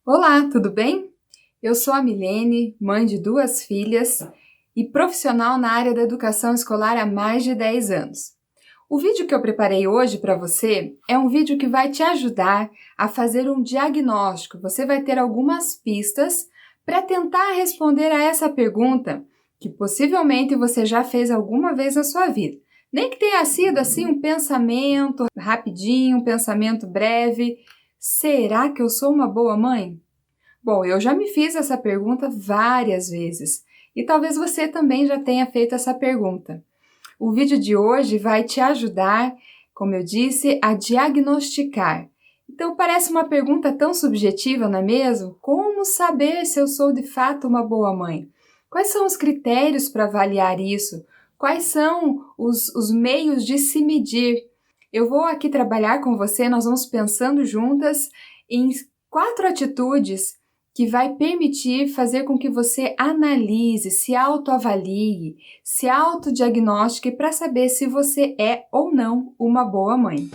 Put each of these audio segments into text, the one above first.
Olá, tudo bem? Eu sou a Milene, mãe de duas filhas e profissional na área da educação escolar há mais de 10 anos. O vídeo que eu preparei hoje para você é um vídeo que vai te ajudar a fazer um diagnóstico. Você vai ter algumas pistas para tentar responder a essa pergunta que possivelmente você já fez alguma vez na sua vida. Nem que tenha sido assim um pensamento rapidinho, um pensamento breve. Será que eu sou uma boa mãe? Bom, eu já me fiz essa pergunta várias vezes e talvez você também já tenha feito essa pergunta. O vídeo de hoje vai te ajudar, como eu disse, a diagnosticar. Então parece uma pergunta tão subjetiva, não é mesmo? Como saber se eu sou de fato uma boa mãe? Quais são os critérios para avaliar isso? Quais são os meios de se medir? Eu vou aqui trabalhar com você, nós vamos pensando juntas em 4 atitudes que vai permitir fazer com que você analise, se autoavalie, se autodiagnostique para saber se você é ou não uma boa mãe.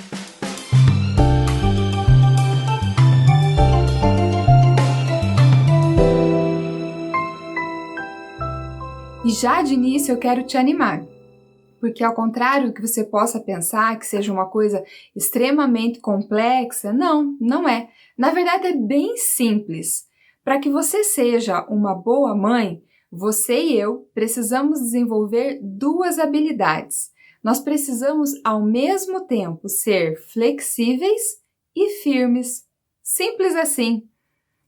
E já de início eu quero te animar, porque ao contrário do que você possa pensar que seja uma coisa extremamente complexa, não é. Na verdade é bem simples. Para que você seja uma boa mãe, você e eu precisamos desenvolver 2 habilidades. Nós precisamos, ao mesmo tempo, ser flexíveis e firmes. Simples assim.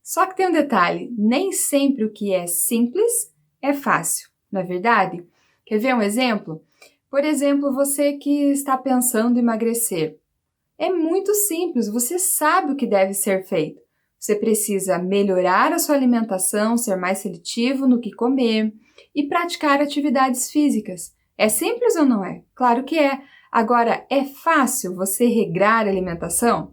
Só que tem um detalhe: nem sempre o que é simples é fácil, não é verdade? Quer ver um exemplo? Por exemplo, você que está pensando em emagrecer. É muito simples, você sabe o que deve ser feito. Você precisa melhorar a sua alimentação, ser mais seletivo no que comer e praticar atividades físicas. É simples ou não é? Claro que é. Agora, é fácil você regrar a alimentação?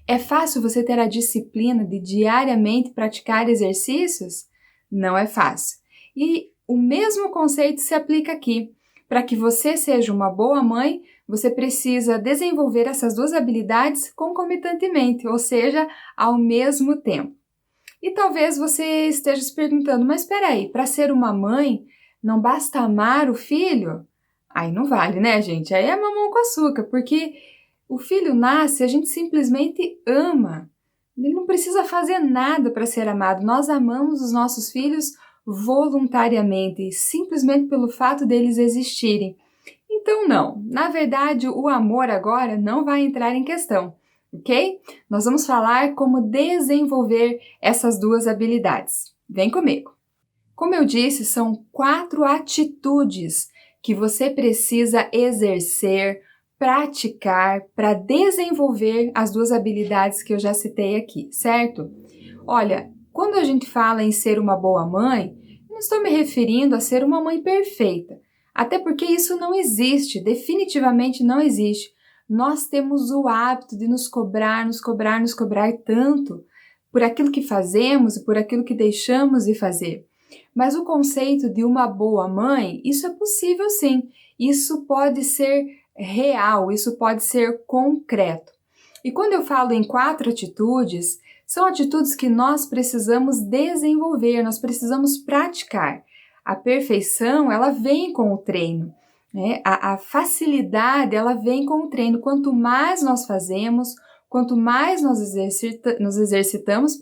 É fácil você ter a disciplina de diariamente praticar exercícios? Não é fácil. E o mesmo conceito se aplica aqui. Para que você seja uma boa mãe, você precisa desenvolver essas 2 habilidades concomitantemente, ou seja, ao mesmo tempo. E talvez você esteja se perguntando, mas espera aí, para ser uma mãe, não basta amar o filho? Aí não vale, né, gente? Aí é mamão com açúcar, porque o filho nasce, a gente simplesmente ama. Ele não precisa fazer nada para ser amado. Nós amamos os nossos filhos voluntariamente, simplesmente pelo fato deles existirem. Então, não, na verdade, o amor agora não vai entrar em questão, ok? Nós vamos falar como desenvolver essas 2 habilidades. Vem comigo! Como eu disse, são 4 atitudes que você precisa exercer, praticar para desenvolver as 2 habilidades que eu já citei aqui, certo? Olha, quando a gente fala em ser uma boa mãe, não estou me referindo a ser uma mãe perfeita, até porque isso não existe, definitivamente não existe. Nós temos o hábito de nos cobrar tanto por aquilo que fazemos e por aquilo que deixamos de fazer. Mas o conceito de uma boa mãe, isso é possível sim. Isso pode ser real, isso pode ser concreto. E quando eu falo em 4 atitudes, são atitudes que nós precisamos desenvolver, nós precisamos praticar. A perfeição, ela vem com o treino, né? A facilidade, ela vem com o treino. Quanto mais nós fazemos, quanto mais nós nos exercitamos,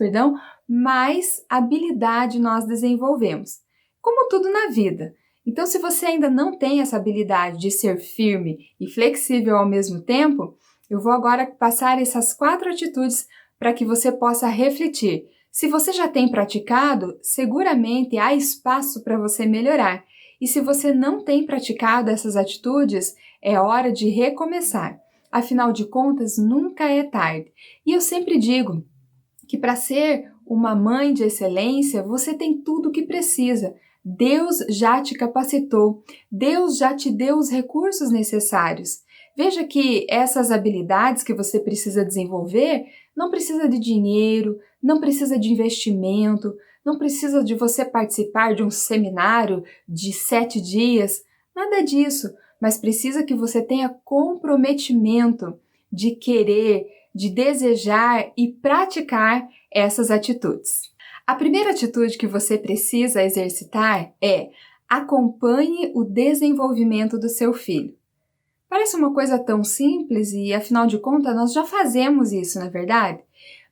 mais habilidade nós desenvolvemos. Como tudo na vida. Então, se você ainda não tem essa habilidade de ser firme e flexível ao mesmo tempo, eu vou agora passar essas 4 atitudes para que você possa refletir. Se você já tem praticado, seguramente há espaço para você melhorar. E se você não tem praticado essas atitudes, é hora de recomeçar. Afinal de contas, nunca é tarde. E eu sempre digo que para ser uma mãe de excelência, você tem tudo o que precisa. Deus já te capacitou, Deus já te deu os recursos necessários. Veja que essas habilidades que você precisa desenvolver não precisa de dinheiro, não precisa de investimento, não precisa de você participar de um seminário de 7 dias, nada disso, mas precisa que você tenha comprometimento de querer, de desejar e praticar essas atitudes. A primeira atitude que você precisa exercitar é: acompanhe o desenvolvimento do seu filho. Parece uma coisa tão simples e, afinal de contas, nós já fazemos isso, não é verdade?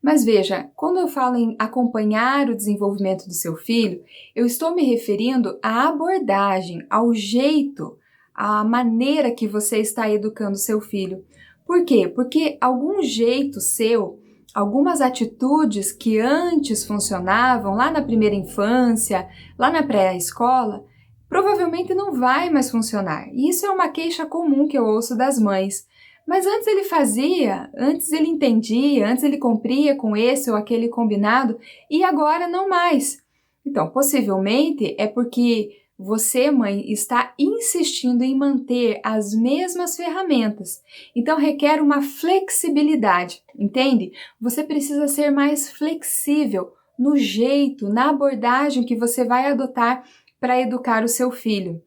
Mas veja, quando eu falo em acompanhar o desenvolvimento do seu filho, eu estou me referindo à abordagem, ao jeito, à maneira que você está educando seu filho. Por quê? Porque algum jeito seu, algumas atitudes que antes funcionavam lá na primeira infância, lá na pré-escola, provavelmente não vai mais funcionar. E isso é uma queixa comum que eu ouço das mães. Mas antes ele fazia, antes ele entendia, antes ele cumpria com esse ou aquele combinado e agora não mais. Então, possivelmente é porque você, mãe, está insistindo em manter as mesmas ferramentas. Então, requer uma flexibilidade, entende? Você precisa ser mais flexível no jeito, na abordagem que você vai adotar para educar o seu filho.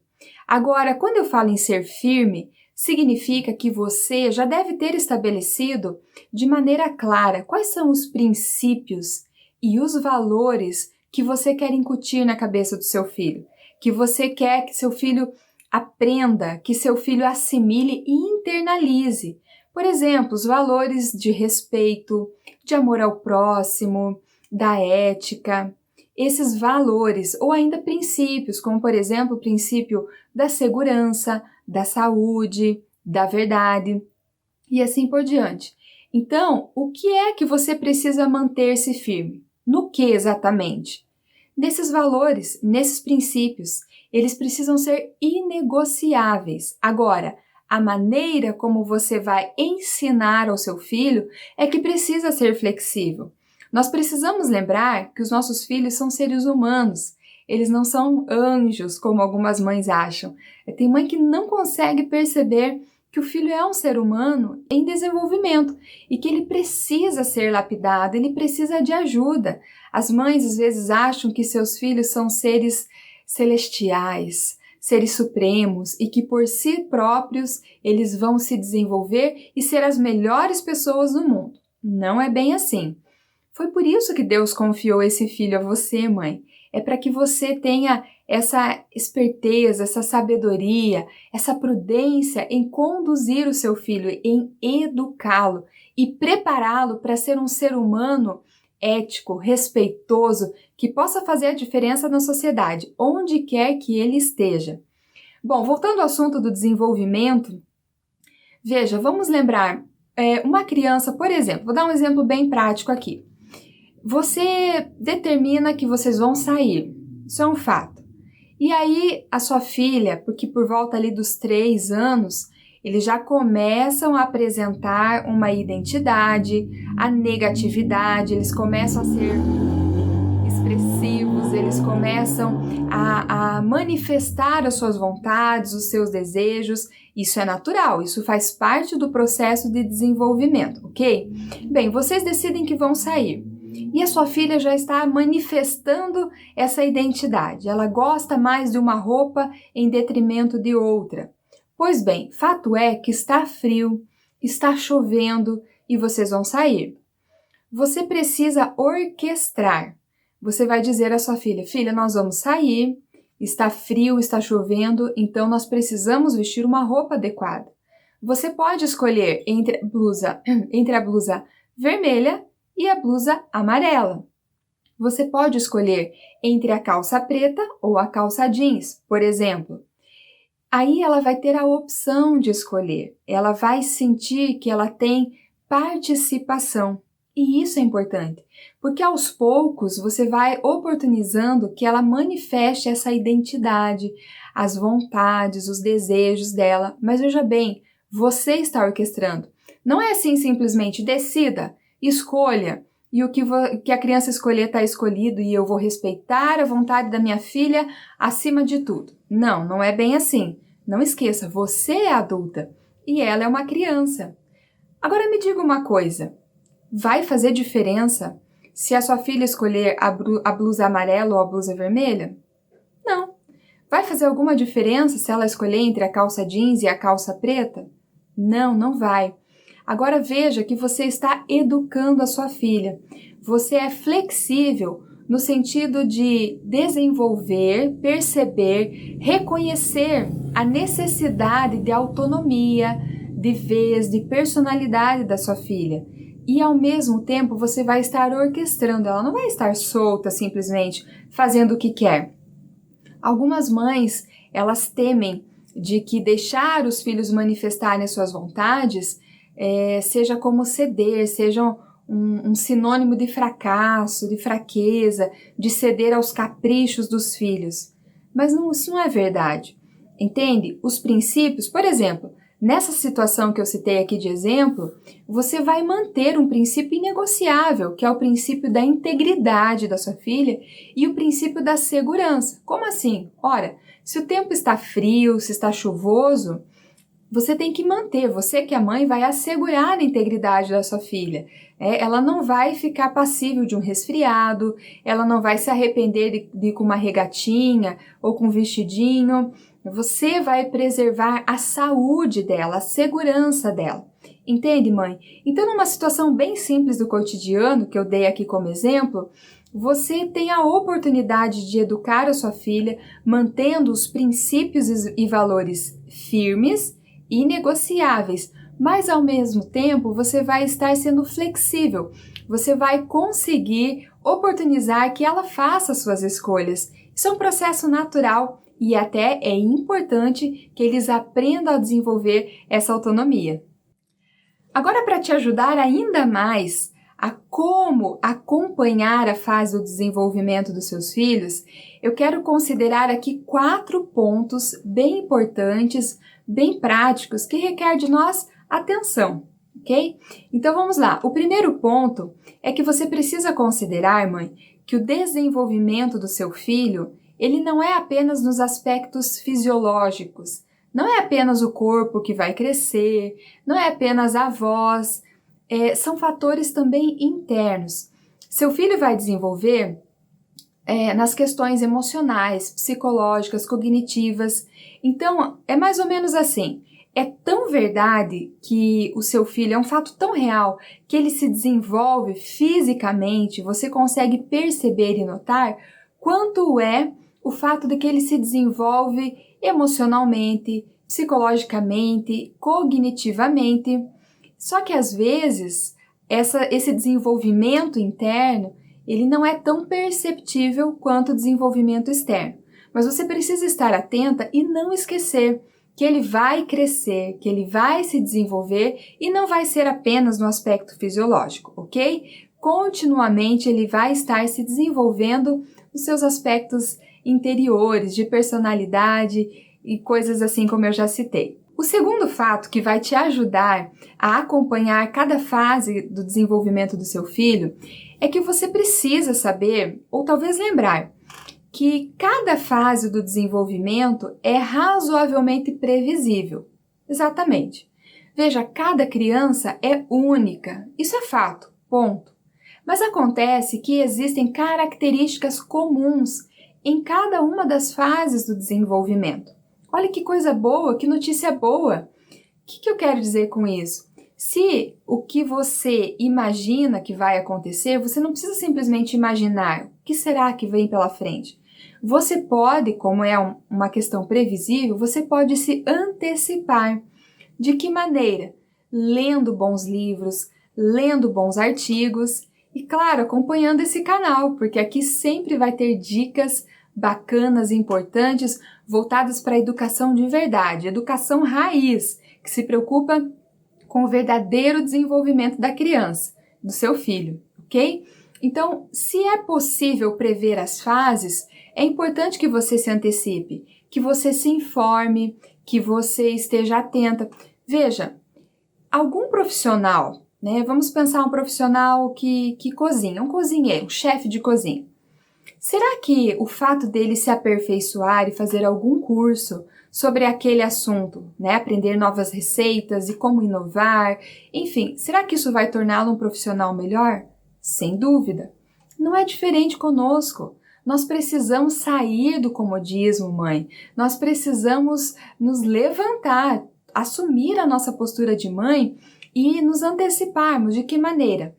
Agora, quando eu falo em ser firme, significa que você já deve ter estabelecido de maneira clara quais são os princípios e os valores que você quer incutir na cabeça do seu filho, que você quer que seu filho aprenda, que seu filho assimile e internalize. Por exemplo, os valores de respeito, de amor ao próximo, da ética, esses valores, ou ainda princípios, como por exemplo o princípio da segurança, da saúde, da verdade e assim por diante. Então, o que é que você precisa manter-se firme? No que exatamente? Nesses valores, nesses princípios, eles precisam ser inegociáveis. Agora, a maneira como você vai ensinar ao seu filho é que precisa ser flexível. Nós precisamos lembrar que os nossos filhos são seres humanos. Eles não são anjos, como algumas mães acham. Tem mãe que não consegue perceber que o filho é um ser humano em desenvolvimento e que ele precisa ser lapidado, ele precisa de ajuda. As mães às vezes acham que seus filhos são seres celestiais, seres supremos e que por si próprios eles vão se desenvolver e ser as melhores pessoas do mundo. Não é bem assim. Foi por isso que Deus confiou esse filho a você, mãe. É para que você tenha essa esperteza, essa sabedoria, essa prudência em conduzir o seu filho, em educá-lo e prepará-lo para ser um ser humano ético, respeitoso, que possa fazer a diferença na sociedade, onde quer que ele esteja. Bom, voltando ao assunto do desenvolvimento, veja, vamos lembrar, uma criança, por exemplo, vou dar um exemplo bem prático aqui. Você determina que vocês vão sair, isso é um fato. E aí a sua filha, porque por volta ali dos 3 anos, eles já começam a apresentar uma identidade, a negatividade, eles começam a ser expressivos, eles começam a manifestar as suas vontades, os seus desejos. Isso é natural, isso faz parte do processo de desenvolvimento, ok? Bem, vocês decidem que vão sair. E a sua filha já está manifestando essa identidade. Ela gosta mais de uma roupa em detrimento de outra. Pois bem, fato é que está frio, está chovendo e vocês vão sair. Você precisa orquestrar. Você vai dizer à sua filha: filha, nós vamos sair, está frio, está chovendo, então nós precisamos vestir uma roupa adequada. Você pode escolher entre a blusa vermelha e a blusa amarela. Você pode escolher entre a calça preta ou a calça jeans, por exemplo. Aí ela vai ter a opção de escolher. Ela vai sentir que ela tem participação. E isso é importante, porque aos poucos você vai oportunizando que ela manifeste essa identidade, as vontades, os desejos dela. Mas veja bem, você está orquestrando. Não é assim simplesmente decida, escolha, e o que a criança escolher está escolhido e eu vou respeitar a vontade da minha filha acima de tudo. Não, não é bem assim. Não esqueça, você é adulta e ela é uma criança. Agora me diga uma coisa, vai fazer diferença se a sua filha escolher a blusa amarela ou a blusa vermelha? Não. Vai fazer alguma diferença se ela escolher entre a calça jeans e a calça preta? Não, não vai. Agora veja que você está educando a sua filha. você é flexível no sentido de desenvolver, perceber, reconhecer a necessidade de autonomia, de vez, de personalidade da sua filha. E ao mesmo tempo você vai estar orquestrando, ela não vai estar solta simplesmente fazendo o que quer. Algumas mães, elas temem de que deixar os filhos manifestarem as suas vontades seja como ceder, seja um sinônimo de fracasso, de fraqueza, de ceder aos caprichos dos filhos. Mas isso não é verdade. Entende? Os princípios, por exemplo, nessa situação que eu citei aqui de exemplo, você vai manter um princípio inegociável, que é o princípio da integridade da sua filha e o princípio da segurança. Como assim? Ora, se o tempo está frio, se está chuvoso, você tem que manter, você que é mãe vai assegurar a integridade da sua filha. Ela não vai ficar passível de um resfriado, ela não vai se arrepender de ir com uma regatinha ou com um vestidinho. Você vai preservar a saúde dela, a segurança dela. Entende, mãe? Então, numa situação bem simples do cotidiano, que eu dei aqui como exemplo, você tem a oportunidade de educar a sua filha mantendo os princípios e valores firmes, inegociáveis, mas ao mesmo tempo você vai estar sendo flexível, você vai conseguir oportunizar que ela faça suas escolhas. Isso é um processo natural e até é importante que eles aprendam a desenvolver essa autonomia. Agora, para te ajudar ainda mais a como acompanhar a fase do desenvolvimento dos seus filhos, eu quero considerar aqui 4 pontos bem importantes, bem práticos, que requer de nós atenção, ok? Então vamos lá. O primeiro ponto é que você precisa considerar, mãe, que o desenvolvimento do seu filho, ele não é apenas nos aspectos fisiológicos, não é apenas o corpo que vai crescer, não é apenas a voz, são fatores também internos. Seu filho vai desenvolver nas questões emocionais, psicológicas, cognitivas. Então, é mais ou menos assim. É tão verdade que o seu filho é um fato tão real que ele se desenvolve fisicamente, você consegue perceber e notar quanto é o fato de que ele se desenvolve emocionalmente, psicologicamente, cognitivamente. Só que às vezes esse desenvolvimento interno ele não é tão perceptível quanto o desenvolvimento externo. Mas você precisa estar atenta e não esquecer que ele vai crescer, que ele vai se desenvolver e não vai ser apenas no aspecto fisiológico, ok? Continuamente ele vai estar se desenvolvendo nos seus aspectos interiores, de personalidade e coisas assim como eu já citei. O segundo fato que vai te ajudar a acompanhar cada fase do desenvolvimento do seu filho é que você precisa saber, ou talvez lembrar, que cada fase do desenvolvimento é razoavelmente previsível. Exatamente. Veja, cada criança é única. Isso é fato, ponto. Mas acontece que existem características comuns em cada uma das fases do desenvolvimento. Olha que coisa boa, que notícia boa! O que eu quero dizer com isso? Se o que você imagina que vai acontecer, você não precisa simplesmente imaginar o que será que vem pela frente. Você pode, como é uma questão previsível, você pode se antecipar. De que maneira? Lendo bons livros, lendo bons artigos e, claro, acompanhando esse canal, porque aqui sempre vai ter dicas bacanas e importantes voltadas para a educação de verdade, educação raiz, que se preocupa com o verdadeiro desenvolvimento da criança, do seu filho, ok? Então, se é possível prever as fases, é importante que você se antecipe, que você se informe, que você esteja atenta. Veja, algum profissional, né? Vamos pensar um profissional que cozinha, um cozinheiro, um chefe de cozinha. Será que o fato dele se aperfeiçoar e fazer algum curso sobre aquele assunto, né, aprender novas receitas e como inovar, enfim, será que isso vai torná-lo um profissional melhor? Sem dúvida. Não é diferente conosco. Nós precisamos sair do comodismo, mãe. Nós precisamos nos levantar, assumir a nossa postura de mãe e nos anteciparmos. De que maneira?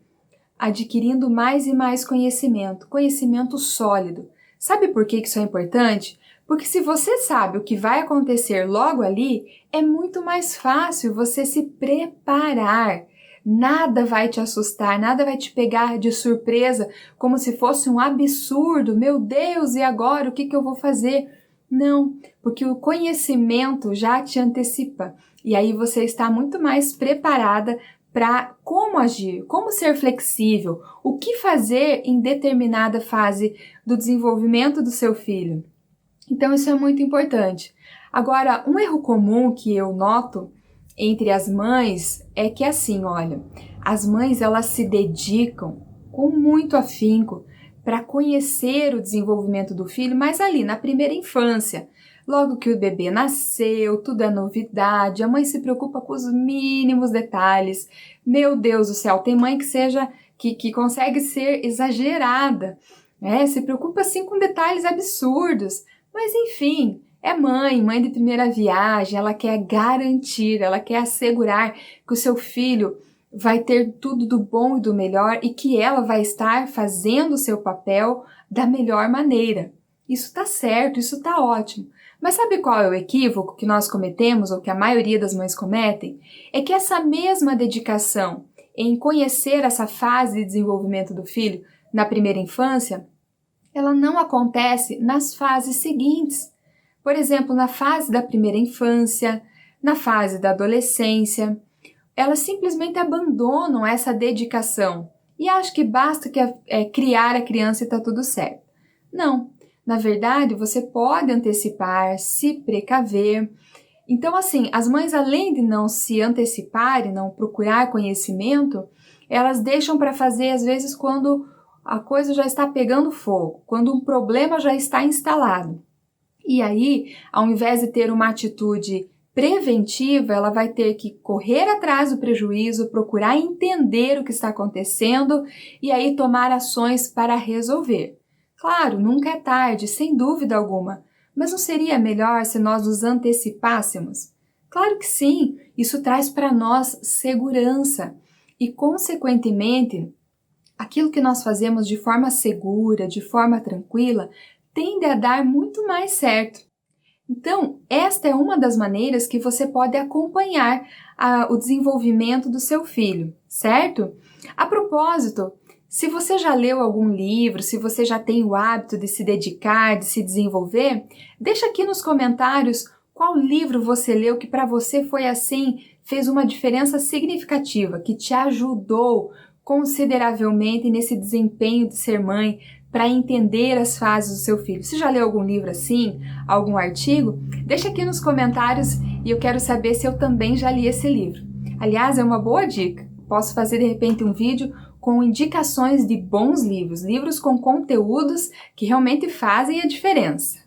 adquirindo mais e mais conhecimento, conhecimento sólido. Sabe por que isso é importante? Porque se você sabe o que vai acontecer logo ali, é muito mais fácil você se preparar. Nada vai te assustar, nada vai te pegar de surpresa, como se fosse um absurdo. Meu Deus, e agora o que eu vou fazer? Não, porque o conhecimento já te antecipa. E aí você está muito mais preparada para como agir, como ser flexível, o que fazer em determinada fase do desenvolvimento do seu filho. Então isso é muito importante. Agora, um erro comum que eu noto entre as mães é que assim, olha, as mães elas se dedicam com muito afinco para conhecer o desenvolvimento do filho, mas ali na primeira infância. Logo que o bebê nasceu, tudo é novidade, a mãe se preocupa com os mínimos detalhes. Meu Deus do céu, tem mãe que consegue ser exagerada, né? Se preocupa assim com detalhes absurdos. Mas enfim, é mãe de primeira viagem, ela quer garantir, ela quer assegurar que o seu filho vai ter tudo do bom e do melhor e que ela vai estar fazendo o seu papel da melhor maneira. Isso tá certo, isso tá ótimo. Mas sabe qual é o equívoco que nós cometemos, ou que a maioria das mães cometem? É que essa mesma dedicação em conhecer essa fase de desenvolvimento do filho na primeira infância, ela não acontece nas fases seguintes. Por exemplo, na fase da primeira infância, na fase da adolescência, elas simplesmente abandonam essa dedicação e acham que basta criar a criança e está tudo certo. Não, na verdade você pode antecipar, se precaver. Então assim, as mães além de não se anteciparem, não procurar conhecimento, elas deixam para fazer às vezes quando a coisa já está pegando fogo, quando um problema já está instalado. E aí, ao invés de ter uma atitude preventiva, ela vai ter que correr atrás do prejuízo, procurar entender o que está acontecendo e aí tomar ações para resolver. Claro, nunca é tarde, sem dúvida alguma, mas não seria melhor se nós nos antecipássemos? Claro que sim, isso traz para nós segurança e, consequentemente, aquilo que nós fazemos de forma segura, de forma tranquila, tende a dar muito mais certo. Então, esta é uma das maneiras que você pode acompanhar o desenvolvimento do seu filho, certo? A propósito, se você já leu algum livro, se você já tem o hábito de se dedicar, de se desenvolver, deixa aqui nos comentários qual livro você leu que para você foi assim, fez uma diferença significativa, que te ajudou consideravelmente nesse desempenho de ser mãe, para entender as fases do seu filho. Se já leu algum livro assim, algum artigo, deixa aqui nos comentários e eu quero saber se eu também já li esse livro. Aliás, é uma boa dica. Posso fazer de repente um vídeo com indicações de bons livros, livros com conteúdos que realmente fazem a diferença.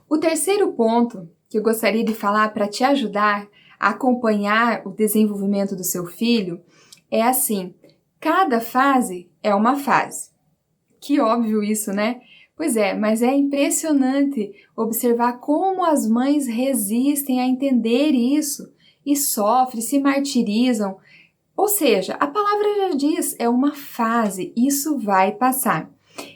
O terceiro ponto que eu gostaria de falar para te ajudar a acompanhar o desenvolvimento do seu filho é assim: cada fase é uma fase. Que óbvio isso, né? Pois é, mas é impressionante observar como as mães resistem a entender isso e sofrem, se martirizam. Ou seja, a palavra já diz, é uma fase, isso vai passar.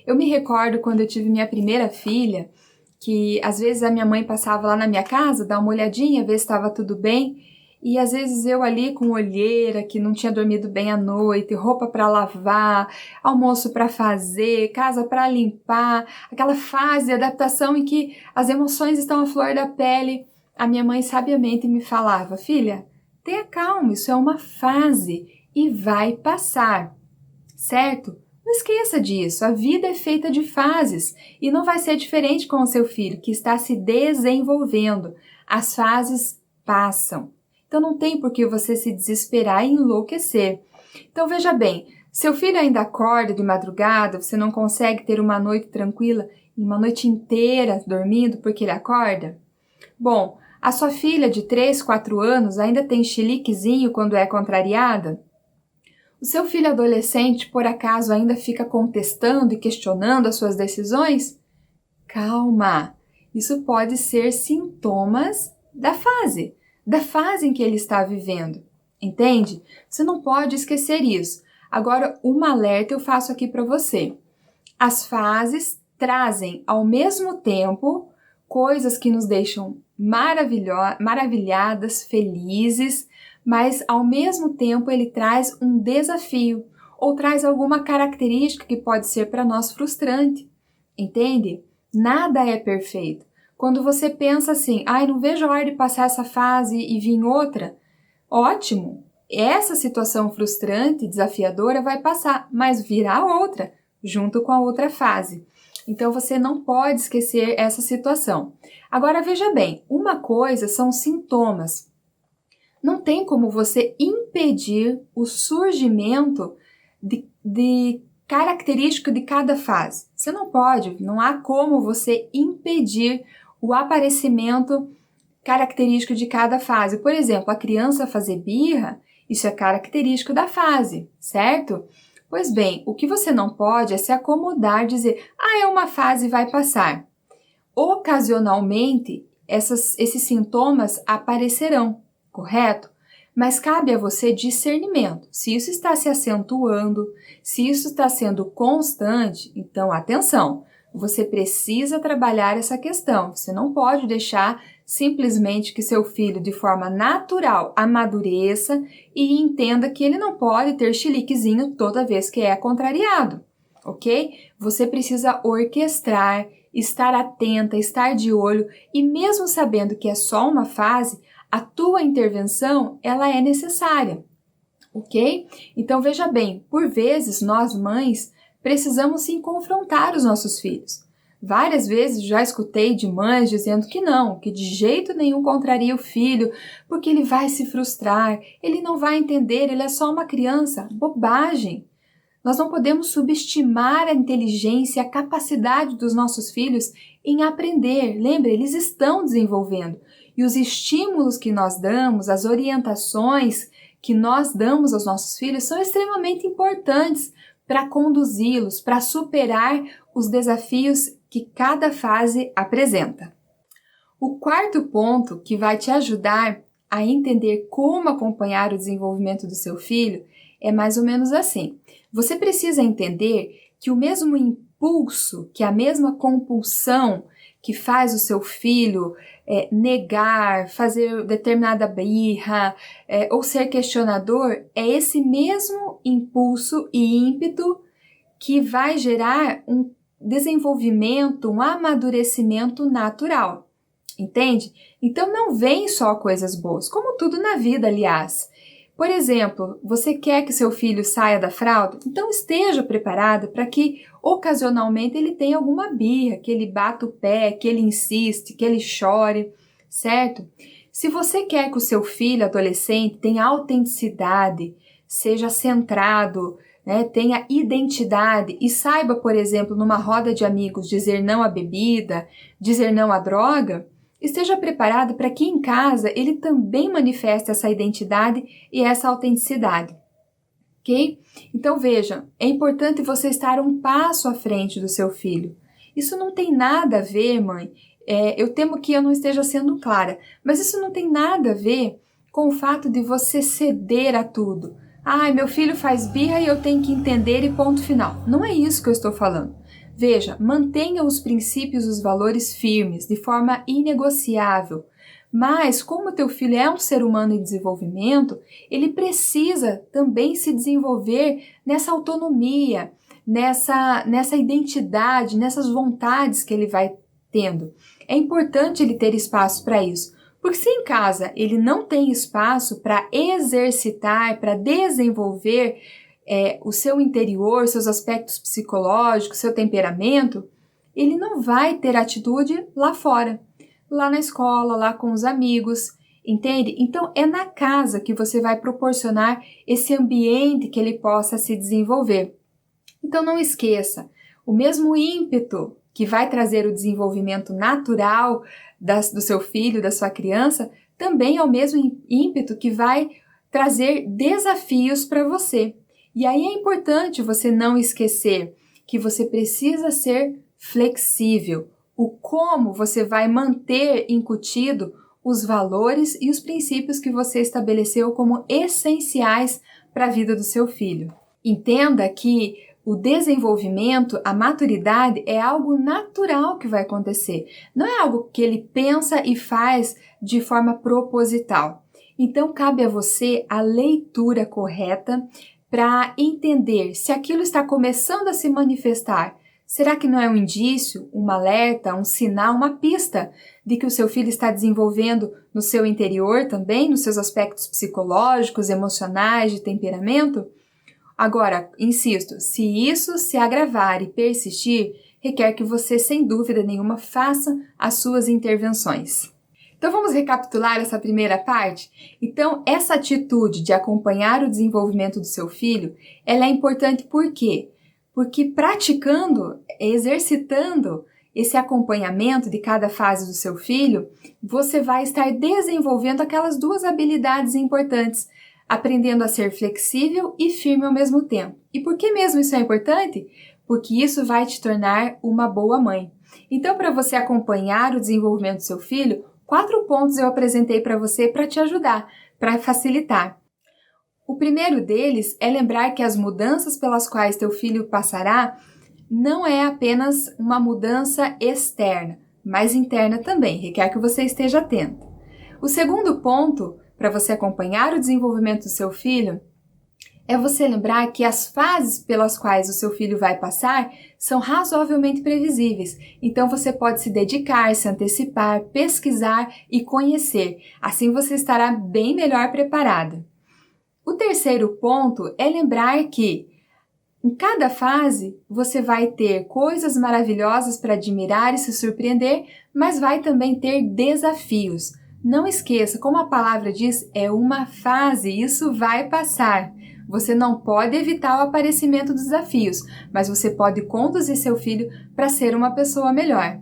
Eu me recordo quando eu tive minha primeira filha, que às vezes a minha mãe passava lá na minha casa, dar uma olhadinha, ver se estava tudo bem. E às vezes eu ali com olheira, que não tinha dormido bem à noite, roupa para lavar, almoço para fazer, casa para limpar, aquela fase de adaptação em que as emoções estão à flor da pele, a minha mãe sabiamente me falava: filha, tenha calma, isso é uma fase e vai passar, certo? Não esqueça disso, a vida é feita de fases e não vai ser diferente com o seu filho que está se desenvolvendo. As fases passam. Então não tem por que você se desesperar e enlouquecer. Então veja bem, seu filho ainda acorda de madrugada, você não consegue ter uma noite tranquila, uma noite inteira dormindo porque ele acorda? Bom, a sua filha de 3, 4 anos ainda tem chiliquezinho quando é contrariada? O seu filho adolescente, por acaso, ainda fica contestando e questionando as suas decisões? Calma! Isso pode ser sintomas da fase em que ele está vivendo. Entende? Você não pode esquecer isso. Agora, um alerta eu faço aqui para você. As fases trazem ao mesmo tempo coisas que nos deixam maravilhadas, felizes, mas ao mesmo tempo ele traz um desafio ou traz alguma característica que pode ser para nós frustrante, entende? Nada é perfeito. Quando você pensa assim, não vejo a hora de passar essa fase e vir outra, ótimo, essa situação frustrante, desafiadora vai passar, mas virá outra, junto com a outra fase. Então você não pode esquecer essa situação. Agora veja bem, uma coisa são sintomas. Não tem como você impedir o surgimento de característica de cada fase. Você não pode, não há como você impedir o aparecimento característico de cada fase. Por exemplo, a criança fazer birra, isso é característico da fase, certo? Pois bem, o que você não pode é se acomodar, dizer, é uma fase e vai passar. Ocasionalmente, esses sintomas aparecerão, correto? Mas cabe a você discernimento. Se isso está se acentuando, se isso está sendo constante, então atenção, você precisa trabalhar essa questão. Você não pode deixar simplesmente que seu filho, de forma natural, amadureça e entenda que ele não pode ter chiliquezinho toda vez que é contrariado, ok? Você precisa orquestrar, estar atenta, estar de olho e mesmo sabendo que é só uma fase, a tua intervenção, ela é necessária, ok? Então, veja bem, por vezes, nós mães precisamos sim confrontar os nossos filhos. Várias vezes já escutei de mães dizendo que não, que de jeito nenhum contraria o filho, porque ele vai se frustrar, ele não vai entender, ele é só uma criança. Bobagem! Nós não podemos subestimar a inteligência e a capacidade dos nossos filhos em aprender. Lembra, eles estão desenvolvendo. E os estímulos que nós damos, as orientações que nós damos aos nossos filhos são extremamente importantes para conduzi-los, para superar os desafios que cada fase apresenta. O quarto ponto que vai te ajudar a entender como acompanhar o desenvolvimento do seu filho é mais ou menos assim. Você precisa entender que o mesmo impulso, que a mesma compulsão que faz o seu filho negar, fazer determinada birra ou ser questionador, é esse mesmo impulso e ímpeto que vai gerar um desenvolvimento, um amadurecimento natural, entende? Então não vem só coisas boas, como tudo na vida, aliás. Por exemplo, você quer que seu filho saia da fralda? Então esteja preparado para que ocasionalmente ele tenha alguma birra, que ele bata o pé, que ele insiste, que ele chore, certo? Se você quer que o seu filho adolescente tenha autenticidade, seja centrado, tenha identidade e saiba, por exemplo, numa roda de amigos dizer não à bebida, dizer não à droga, esteja preparado para que em casa ele também manifeste essa identidade e essa autenticidade, ok? Então veja, é importante você estar um passo à frente do seu filho. Isso não tem nada a ver, mãe, eu temo que eu não esteja sendo clara, mas isso não tem nada a ver com o fato de você ceder a tudo. Meu filho faz birra e eu tenho que entender e ponto final. Não é isso que eu estou falando. Veja, mantenha os princípios e os valores firmes, de forma inegociável. Mas, como teu filho é um ser humano em desenvolvimento, ele precisa também se desenvolver nessa autonomia, nessa identidade, nessas vontades que ele vai tendo. É importante ele ter espaço para isso. Porque se em casa ele não tem espaço para exercitar, para desenvolver o seu interior, seus aspectos psicológicos, seu temperamento, ele não vai ter atitude lá fora, lá na escola, lá com os amigos, entende? Então é na casa que você vai proporcionar esse ambiente que ele possa se desenvolver. Então não esqueça, o mesmo ímpeto que vai trazer o desenvolvimento natural do seu filho, da sua criança, também é o mesmo ímpeto que vai trazer desafios para você. E aí é importante você não esquecer que você precisa ser flexível. O como você vai manter incutido os valores e os princípios que você estabeleceu como essenciais para a vida do seu filho. Entenda que o desenvolvimento, a maturidade é algo natural que vai acontecer. Não é algo que ele pensa e faz de forma proposital. Então, cabe a você a leitura correta para entender se aquilo está começando a se manifestar. Será que não é um indício, um alerta, um sinal, uma pista de que o seu filho está desenvolvendo no seu interior também, nos seus aspectos psicológicos, emocionais, de temperamento? Agora, insisto, se isso se agravar e persistir, requer que você, sem dúvida nenhuma, faça as suas intervenções. Então vamos recapitular essa primeira parte? Então, essa atitude de acompanhar o desenvolvimento do seu filho, ela é importante por quê? Porque praticando, exercitando esse acompanhamento de cada fase do seu filho, você vai estar desenvolvendo aquelas duas habilidades importantes, aprendendo a ser flexível e firme ao mesmo tempo. E por que mesmo isso é importante? Porque isso vai te tornar uma boa mãe. Então, para você acompanhar o desenvolvimento do seu filho, 4 pontos eu apresentei para você para te ajudar, para facilitar. O primeiro deles é lembrar que as mudanças pelas quais teu filho passará não é apenas uma mudança externa, mas interna também, requer que você esteja atento. O segundo ponto, para você acompanhar o desenvolvimento do seu filho, é você lembrar que as fases pelas quais o seu filho vai passar são razoavelmente previsíveis. Então você pode se dedicar, se antecipar, pesquisar e conhecer. Assim você estará bem melhor preparada. O terceiro ponto é lembrar que em cada fase você vai ter coisas maravilhosas para admirar e se surpreender, mas vai também ter desafios. Não esqueça, como a palavra diz, é uma fase, isso vai passar. Você não pode evitar o aparecimento dos desafios, mas você pode conduzir seu filho para ser uma pessoa melhor.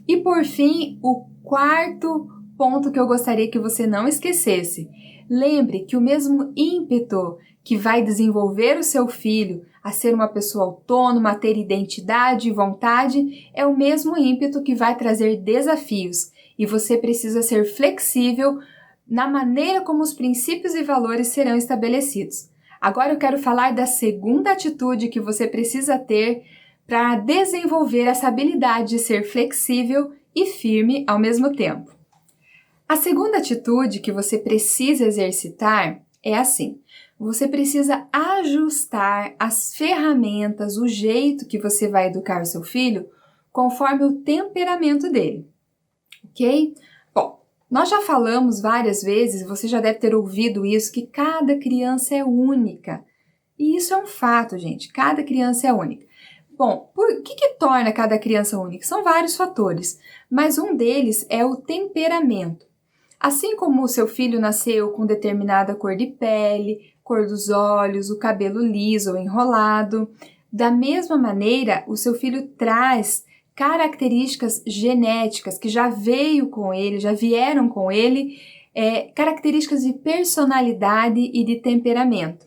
E por fim, o quarto ponto que eu gostaria que você não esquecesse. Lembre que o mesmo ímpeto que vai desenvolver o seu filho a ser uma pessoa autônoma, a ter identidade e vontade, é o mesmo ímpeto que vai trazer desafios. E você precisa ser flexível na maneira como os princípios e valores serão estabelecidos. Agora eu quero falar da segunda atitude que você precisa ter para desenvolver essa habilidade de ser flexível e firme ao mesmo tempo. A segunda atitude que você precisa exercitar é assim: você precisa ajustar as ferramentas, o jeito que você vai educar o seu filho conforme o temperamento dele, ok? Bom, nós já falamos várias vezes, você já deve ter ouvido isso, que cada criança é única. E isso é um fato, gente, cada criança é única. Bom, por que torna cada criança única? São vários fatores, mas um deles é o temperamento. Assim como o seu filho nasceu com determinada cor de pele, cor dos olhos, o cabelo liso ou enrolado, da mesma maneira, o seu filho traz características genéticas que já veio com ele, já vieram com ele, características de personalidade e de temperamento.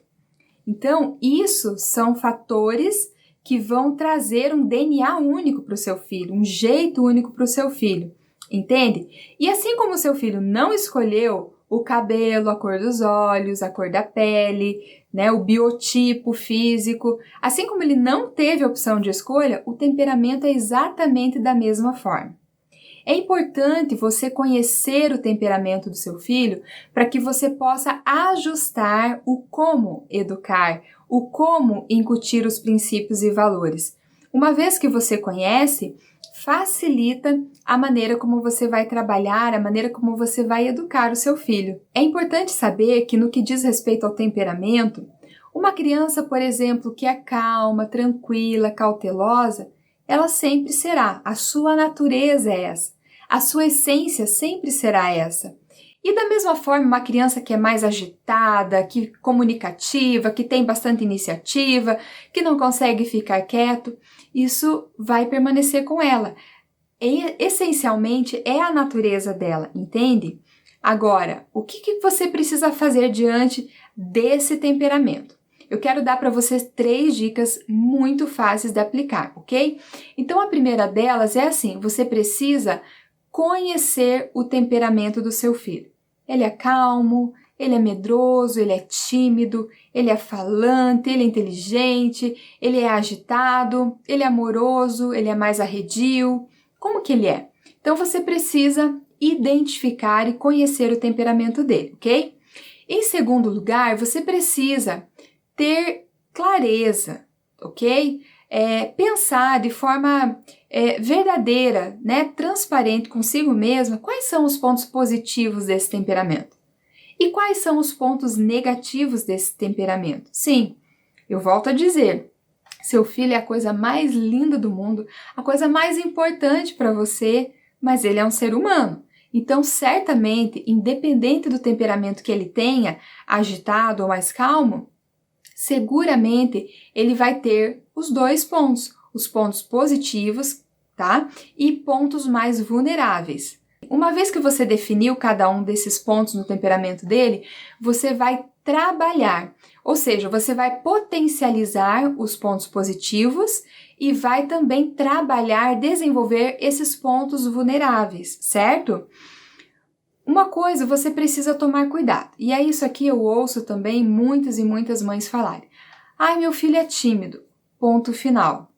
Então, isso são fatores que vão trazer um DNA único para o seu filho, um jeito único para o seu filho, entende? E assim como o seu filho não escolheu o cabelo, a cor dos olhos, a cor da pele, né, o biotipo físico, assim como ele não teve opção de escolha, o temperamento é exatamente da mesma forma. É importante você conhecer o temperamento do seu filho para que você possa ajustar o como educar, o como incutir os princípios e valores. Uma vez que você conhece, facilita a maneira como você vai trabalhar, a maneira como você vai educar o seu filho. É importante saber que no que diz respeito ao temperamento, uma criança, por exemplo, que é calma, tranquila, cautelosa, ela sempre será, a sua natureza é essa, a sua essência sempre será essa. E da mesma forma, uma criança que é mais agitada, que comunicativa, que tem bastante iniciativa, que não consegue ficar quieto, isso vai permanecer com ela. Essencialmente é a natureza dela, entende? Agora, o que você precisa fazer diante desse temperamento? Eu quero dar para vocês 3 dicas muito fáceis de aplicar, ok? Então, a primeira delas é assim: você precisa conhecer o temperamento do seu filho. Ele é calmo, Ele é medroso, ele é tímido, ele é falante, ele é inteligente, ele é agitado, ele é amoroso, ele é mais arredio. Como que ele é? Então você precisa identificar e conhecer o temperamento dele, ok? Em segundo lugar, você precisa ter clareza, ok? Pensar de forma verdadeira, né, transparente consigo mesma, quais são os pontos positivos desse temperamento e quais são os pontos negativos desse temperamento. Sim, eu volto a dizer, seu filho é a coisa mais linda do mundo, a coisa mais importante para você, mas ele é um ser humano. Então, certamente, independente do temperamento que ele tenha, agitado ou mais calmo, seguramente ele vai ter os dois pontos, os pontos positivos, tá? E pontos mais vulneráveis. Uma vez que você definiu cada um desses pontos no temperamento dele, você vai trabalhar, ou seja, você vai potencializar os pontos positivos e vai também trabalhar, desenvolver esses pontos vulneráveis, certo? Uma coisa você precisa tomar cuidado, e é isso aqui eu ouço também muitas e muitas mães falarem. Ai, meu filho é tímido, ponto final.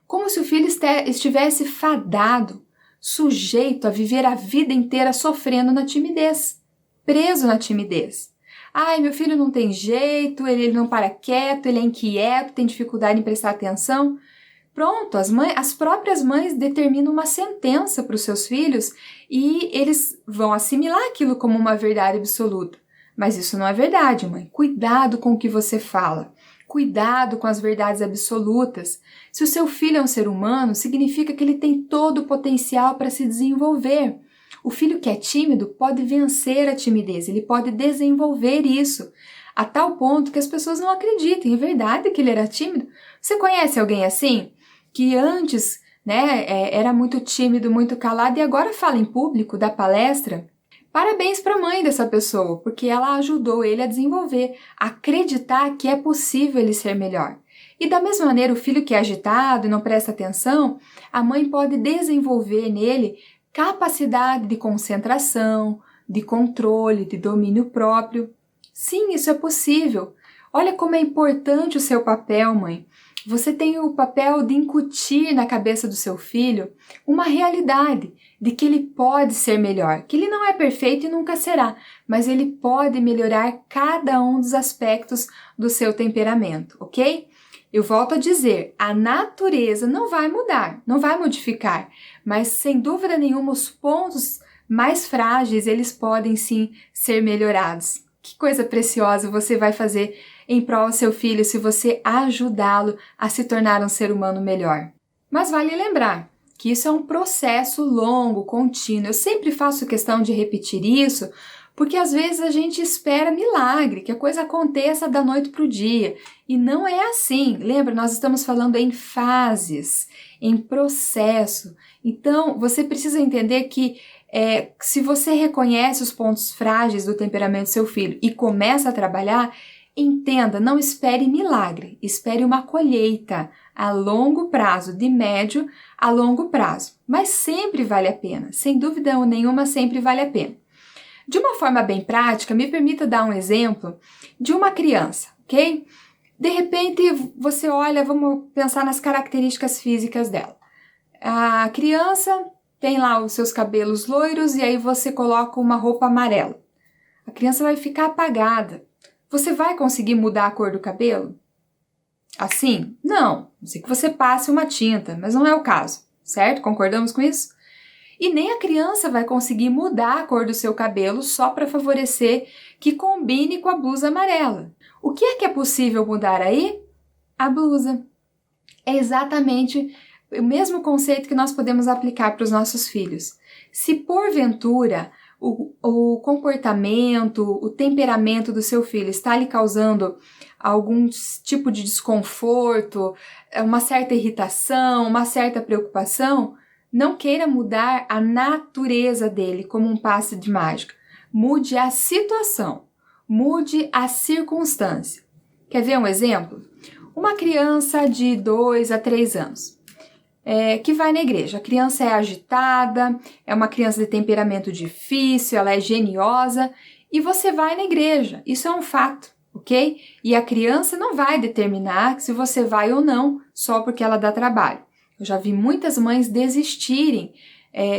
Como se o filho estivesse fadado, sujeito a viver a vida inteira sofrendo na timidez, preso na timidez. Ai, meu filho não tem jeito, ele não para quieto, ele é inquieto, tem dificuldade em prestar atenção. Pronto, as próprias mães determinam uma sentença para os seus filhos e eles vão assimilar aquilo como uma verdade absoluta. Mas isso não é verdade, mãe. Cuidado com o que você fala. Cuidado com as verdades absolutas. Se o seu filho é um ser humano, significa que ele tem todo o potencial para se desenvolver. O filho que é tímido pode vencer a timidez, ele pode desenvolver isso, a tal ponto que as pessoas não acreditem. É verdade que ele era tímido? Você conhece alguém assim? Que antes, né, era muito tímido, muito calado e agora fala em público, dá palestra? Parabéns para a mãe dessa pessoa, porque ela ajudou ele a desenvolver, a acreditar que é possível ele ser melhor. E da mesma maneira, o filho que é agitado e não presta atenção, a mãe pode desenvolver nele capacidade de concentração, de controle, de domínio próprio. Sim, isso é possível. Olha como é importante o seu papel, mãe. Você tem o papel de incutir na cabeça do seu filho uma realidade de que ele pode ser melhor, que ele não é perfeito e nunca será, mas ele pode melhorar cada um dos aspectos do seu temperamento, ok? Eu volto a dizer, a natureza não vai mudar, não vai modificar, mas sem dúvida nenhuma os pontos mais frágeis, eles podem sim ser melhorados. Que coisa preciosa você vai fazer em prol do seu filho se você ajudá-lo a se tornar um ser humano melhor. Mas vale lembrar que isso é um processo longo, contínuo. Eu sempre faço questão de repetir isso, porque às vezes a gente espera milagre, que a coisa aconteça da noite para o dia. E não é assim. Lembra, nós estamos falando em fases, em processo. Então, você precisa entender que se você reconhece os pontos frágeis do temperamento do seu filho e começa a trabalhar, entenda, não espere milagre, espere uma colheita a longo prazo, de médio a longo prazo. Mas sempre vale a pena, sem dúvida nenhuma, sempre vale a pena. De uma forma bem prática, me permita dar um exemplo de uma criança, ok? De repente, você olha, vamos pensar nas características físicas dela. A criança tem lá os seus cabelos loiros e aí você coloca uma roupa amarela. A criança vai ficar apagada. Você vai conseguir mudar a cor do cabelo? Assim? Não. A não ser que você passe uma tinta, mas não é o caso, certo? Concordamos com isso? E nem a criança vai conseguir mudar a cor do seu cabelo só para favorecer que combine com a blusa amarela. O que é possível mudar aí? A blusa. É exatamente o mesmo conceito que nós podemos aplicar para os nossos filhos. Se porventura o comportamento, o temperamento do seu filho está lhe causando algum tipo de desconforto, uma certa irritação, uma certa preocupação, não queira mudar a natureza dele como um passe de mágica. Mude a situação, mude a circunstância. Quer ver um exemplo? Uma criança de 2 a 3 anos. Que vai na igreja. A criança é agitada, é uma criança de temperamento difícil, ela é geniosa e você vai na igreja. Isso é um fato, ok? E a criança não vai determinar se você vai ou não só porque ela dá trabalho. Eu já vi muitas mães desistirem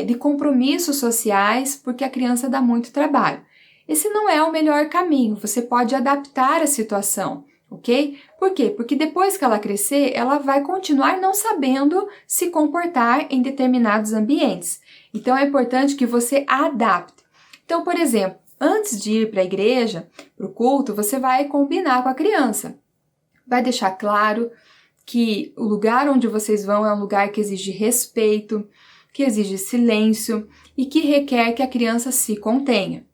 de compromissos sociais porque a criança dá muito trabalho. Esse não é o melhor caminho, você pode adaptar a situação, ok? Por quê? Porque depois que ela crescer, ela vai continuar não sabendo se comportar em determinados ambientes. Então é importante que você adapte. Então, por exemplo, antes de ir para a igreja, para o culto, você vai combinar com a criança. Vai deixar claro que o lugar onde vocês vão é um lugar que exige respeito, que exige silêncio e que requer que a criança se contenha.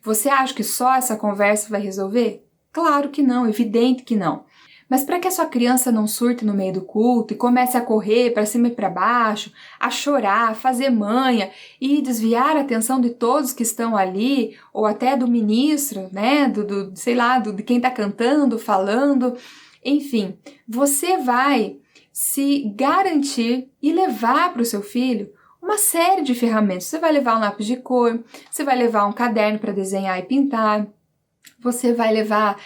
Você acha que só essa conversa vai resolver? Claro que não, evidente que não. Mas para que a sua criança não surte no meio do culto e comece a correr para cima e para baixo, a chorar, a fazer manha e desviar a atenção de todos que estão ali, ou até do ministro, né, de quem está cantando, falando, enfim, você vai se garantir e levar para o seu filho uma série de ferramentas. Você vai levar um lápis de cor, você vai levar um caderno para desenhar e pintar, você vai levar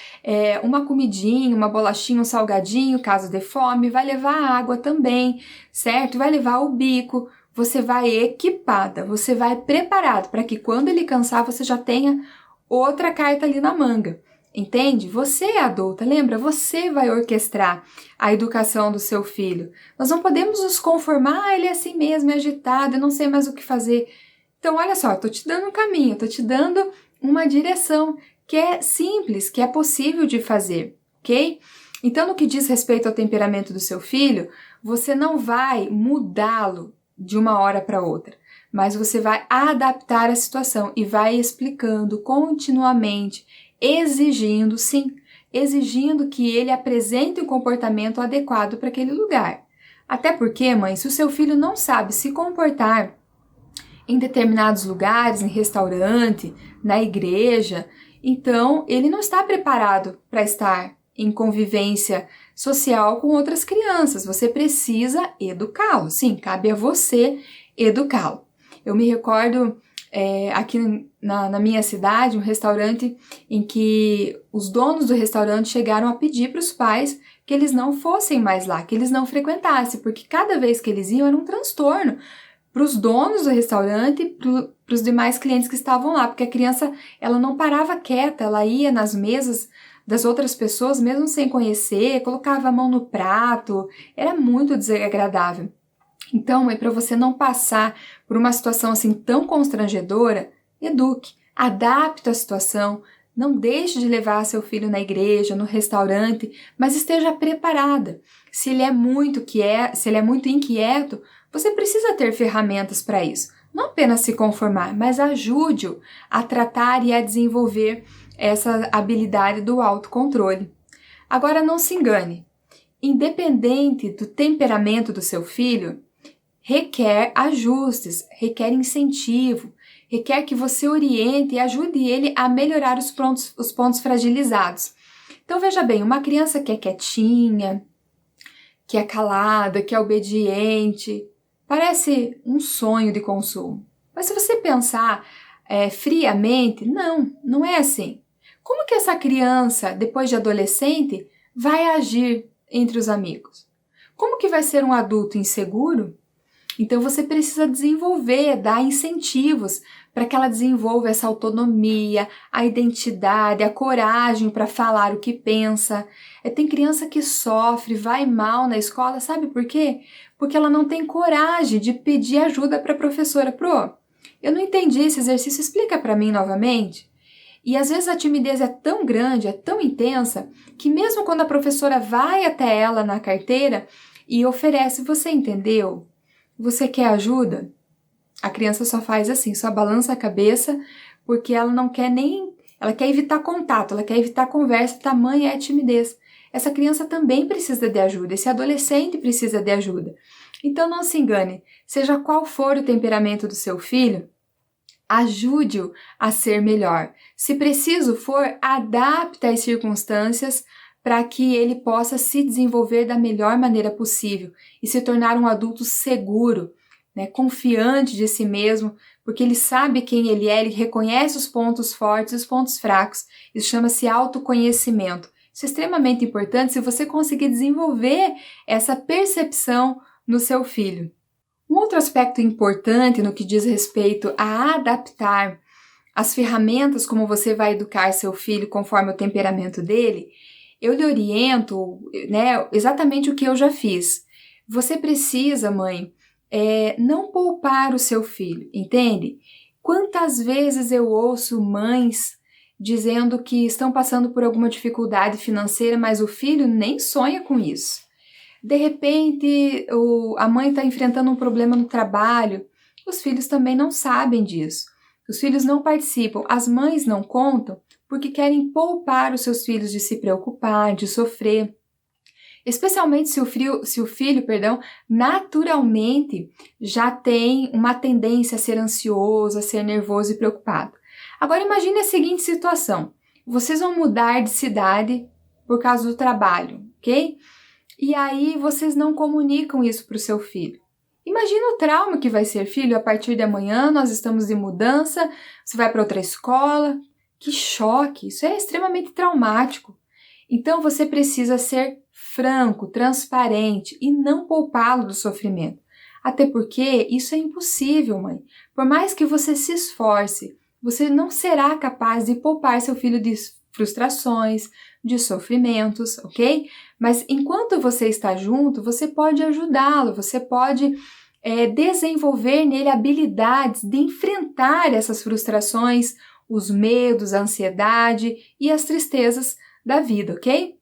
uma comidinha, uma bolachinha, um salgadinho, caso dê fome, vai levar água também, certo? Vai levar o bico, você vai equipada, você vai preparado para que quando ele cansar você já tenha outra carta ali na manga. Entende? Você é adulta, lembra? Você vai orquestrar a educação do seu filho. Nós não podemos nos conformar, ele é assim mesmo, é agitado, eu não sei mais o que fazer. Então, olha só, eu tô te dando um caminho, tô te dando uma direção que é simples, que é possível de fazer, ok? Então, no que diz respeito ao temperamento do seu filho, você não vai mudá-lo de uma hora para outra, mas você vai adaptar a situação e vai explicando continuamente, exigindo, sim, exigindo que ele apresente um comportamento adequado para aquele lugar. Até porque, mãe, se o seu filho não sabe se comportar em determinados lugares, em restaurante, na igreja, então ele não está preparado para estar em convivência social com outras crianças. Você precisa educá-lo. Sim, cabe a você educá-lo. Eu me recordo aqui na minha cidade, um restaurante em que os donos do restaurante chegaram a pedir para os pais que eles não fossem mais lá, que eles não frequentassem, porque cada vez que eles iam era um transtorno para os donos do restaurante e para os demais clientes que estavam lá, porque a criança ela não parava quieta, ela ia nas mesas das outras pessoas, mesmo sem conhecer, colocava a mão no prato, era muito desagradável. Então, para você não passar por uma situação assim tão constrangedora, eduque, adapte a situação, não deixe de levar seu filho na igreja, no restaurante, mas esteja preparada. Se ele é muito inquieto, você precisa ter ferramentas para isso. Não apenas se conformar, mas ajude-o a tratar e a desenvolver essa habilidade do autocontrole. Agora, não se engane. Independente do temperamento do seu filho, requer ajustes, requer incentivo, requer que você oriente e ajude ele a melhorar os pontos fragilizados. Então, veja bem, uma criança que é quietinha, que é calada, que é obediente, parece um sonho de consumo. Mas se você pensar friamente, não é assim. Como que essa criança, depois de adolescente, vai agir entre os amigos? Como que vai ser um adulto inseguro? Então você precisa desenvolver, dar incentivos para que ela desenvolva essa autonomia, a identidade, a coragem para falar o que pensa. Tem criança que sofre, vai mal na escola, sabe por quê? Porque ela não tem coragem de pedir ajuda para a professora. Eu não entendi esse exercício, explica para mim novamente. E às vezes a timidez é tão grande, é tão intensa, que mesmo quando a professora vai até ela na carteira e oferece, você entendeu? Você quer ajuda? A criança só faz assim, só balança a cabeça, porque ela não quer ela quer evitar contato, ela quer evitar conversa, tamanha é a timidez. Essa criança também precisa de ajuda, esse adolescente precisa de ajuda. Então não se engane, seja qual for o temperamento do seu filho, ajude-o a ser melhor. Se preciso for, adapte as circunstâncias para que ele possa se desenvolver da melhor maneira possível e se tornar um adulto seguro, né, confiante de si mesmo, porque ele sabe quem ele é, ele reconhece os pontos fortes e os pontos fracos. Isso chama-se autoconhecimento. Isso é extremamente importante se você conseguir desenvolver essa percepção no seu filho. Um outro aspecto importante no que diz respeito a adaptar as ferramentas como você vai educar seu filho conforme o temperamento dele, eu lhe oriento, né, exatamente o que eu já fiz. Você precisa, mãe, não poupar o seu filho, entende? Quantas vezes eu ouço mães dizendo que estão passando por alguma dificuldade financeira, mas o filho nem sonha com isso. De repente, a mãe está enfrentando um problema no trabalho, os filhos também não sabem disso. Os filhos não participam, as mães não contam porque querem poupar os seus filhos de se preocupar, de sofrer. Especialmente se o filho, naturalmente já tem uma tendência a ser ansioso, a ser nervoso e preocupado. Agora imagine a seguinte situação. Vocês vão mudar de cidade por causa do trabalho, ok? E aí vocês não comunicam isso para o seu filho. Imagina o trauma que vai ser, filho, a partir de amanhã nós estamos de mudança, você vai para outra escola. Que choque, isso é extremamente traumático. Então você precisa ser franco, transparente e não poupá-lo do sofrimento. Até porque isso é impossível, mãe. Por mais que você se esforce, você não será capaz de poupar seu filho de frustrações, de sofrimentos, ok? Mas enquanto você está junto, você pode ajudá-lo, você pode desenvolver nele habilidades de enfrentar essas frustrações, os medos, a ansiedade e as tristezas da vida, ok?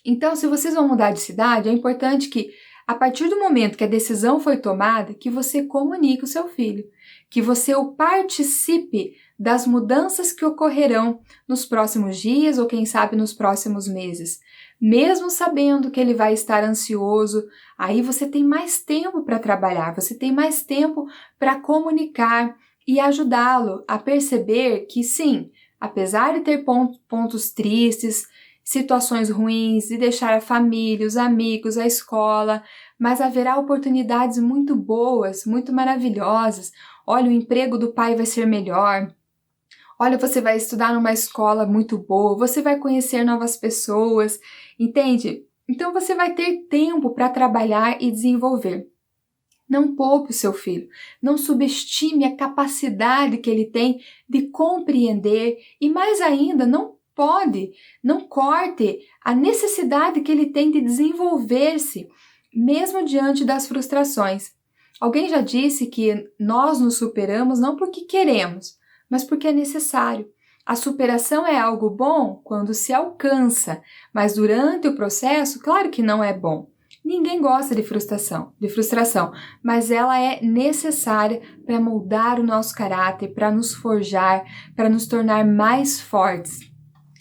Então, se vocês vão mudar de cidade, é importante que, a partir do momento que a decisão foi tomada, que você comunique o seu filho, que você o participe das mudanças que ocorrerão nos próximos dias ou, quem sabe, nos próximos meses. Mesmo sabendo que ele vai estar ansioso, aí você tem mais tempo para trabalhar, você tem mais tempo para comunicar e ajudá-lo a perceber que sim, apesar de ter pontos tristes, situações ruins, de deixar a família, os amigos, a escola, mas haverá oportunidades muito boas, muito maravilhosas. Olha, o emprego do pai vai ser melhor. Olha, você vai estudar numa escola muito boa, você vai conhecer novas pessoas, entende? Então você vai ter tempo para trabalhar e desenvolver. Não poupe o seu filho, não subestime a capacidade que ele tem de compreender e, mais ainda, não corte a necessidade que ele tem de desenvolver-se, mesmo diante das frustrações. Alguém já disse que nós nos superamos não porque queremos, mas porque é necessário. A superação é algo bom quando se alcança, mas durante o processo, claro que não é bom. Ninguém gosta de frustração, mas ela é necessária para moldar o nosso caráter, para nos forjar, para nos tornar mais fortes.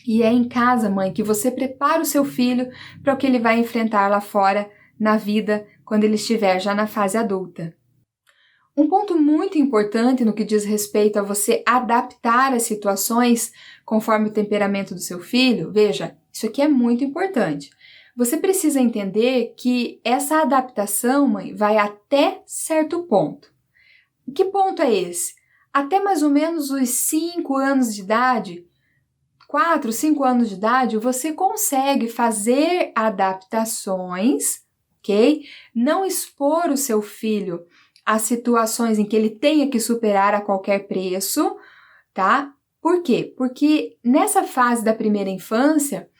E é em casa, mãe, que você prepara o seu filho para o que ele vai enfrentar lá fora, na vida, quando ele estiver já na fase adulta. Um ponto muito importante no que diz respeito a você adaptar as situações conforme o temperamento do seu filho, veja, isso aqui é muito importante. Você precisa entender que essa adaptação, mãe, vai até certo ponto. Que ponto é esse? Até mais ou menos os 5 anos de idade, 4, 5 anos de idade, você consegue fazer adaptações, ok? Não expor o seu filho a situações em que ele tenha que superar a qualquer preço, tá? Por quê? Porque nessa fase da primeira infância,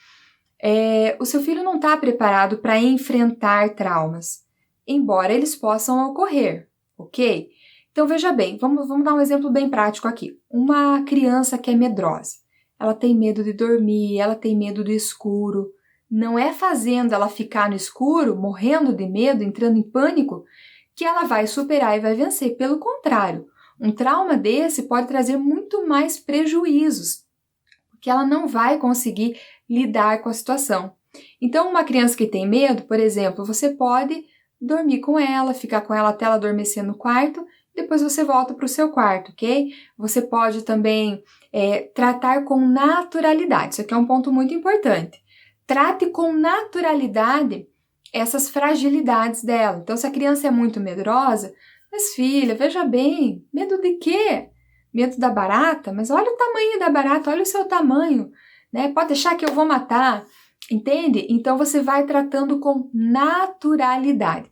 o seu filho não está preparado para enfrentar traumas, embora eles possam ocorrer, ok? Então veja bem, vamos dar um exemplo bem prático aqui. Uma criança que é medrosa, ela tem medo de dormir, ela tem medo do escuro. Não é fazendo ela ficar no escuro, morrendo de medo, entrando em pânico, que ela vai superar e vai vencer. Pelo contrário, um trauma desse pode trazer muito mais prejuízos, porque ela não vai conseguir lidar com a situação. Então, uma criança que tem medo, por exemplo, você pode dormir com ela, ficar com ela até ela adormecer no quarto, depois você volta para o seu quarto, ok? Você pode também tratar com naturalidade, isso aqui é um ponto muito importante. Trate com naturalidade essas fragilidades dela. Então, se a criança é muito medrosa, Mas filha, veja bem, medo de quê? Medo da barata? Mas olha o tamanho da barata, olha o seu tamanho, né? Pode deixar que eu vou matar, entende? Então você vai tratando com naturalidade.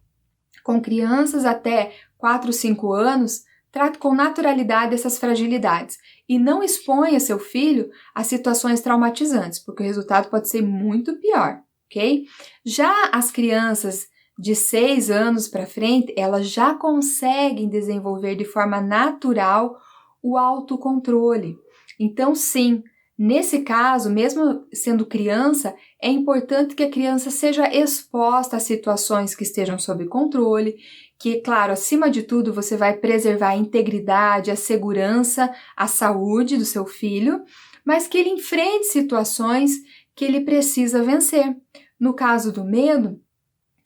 Com crianças até 4, 5 anos, trate com naturalidade essas fragilidades e não exponha seu filho a situações traumatizantes, porque o resultado pode ser muito pior, ok? Já as crianças de 6 anos para frente, elas já conseguem desenvolver de forma natural o autocontrole. Então, sim, nesse caso, mesmo sendo criança, é importante que a criança seja exposta a situações que estejam sob controle, que, claro, acima de tudo, você vai preservar a integridade, a segurança, a saúde do seu filho, mas que ele enfrente situações que ele precisa vencer. No caso do medo,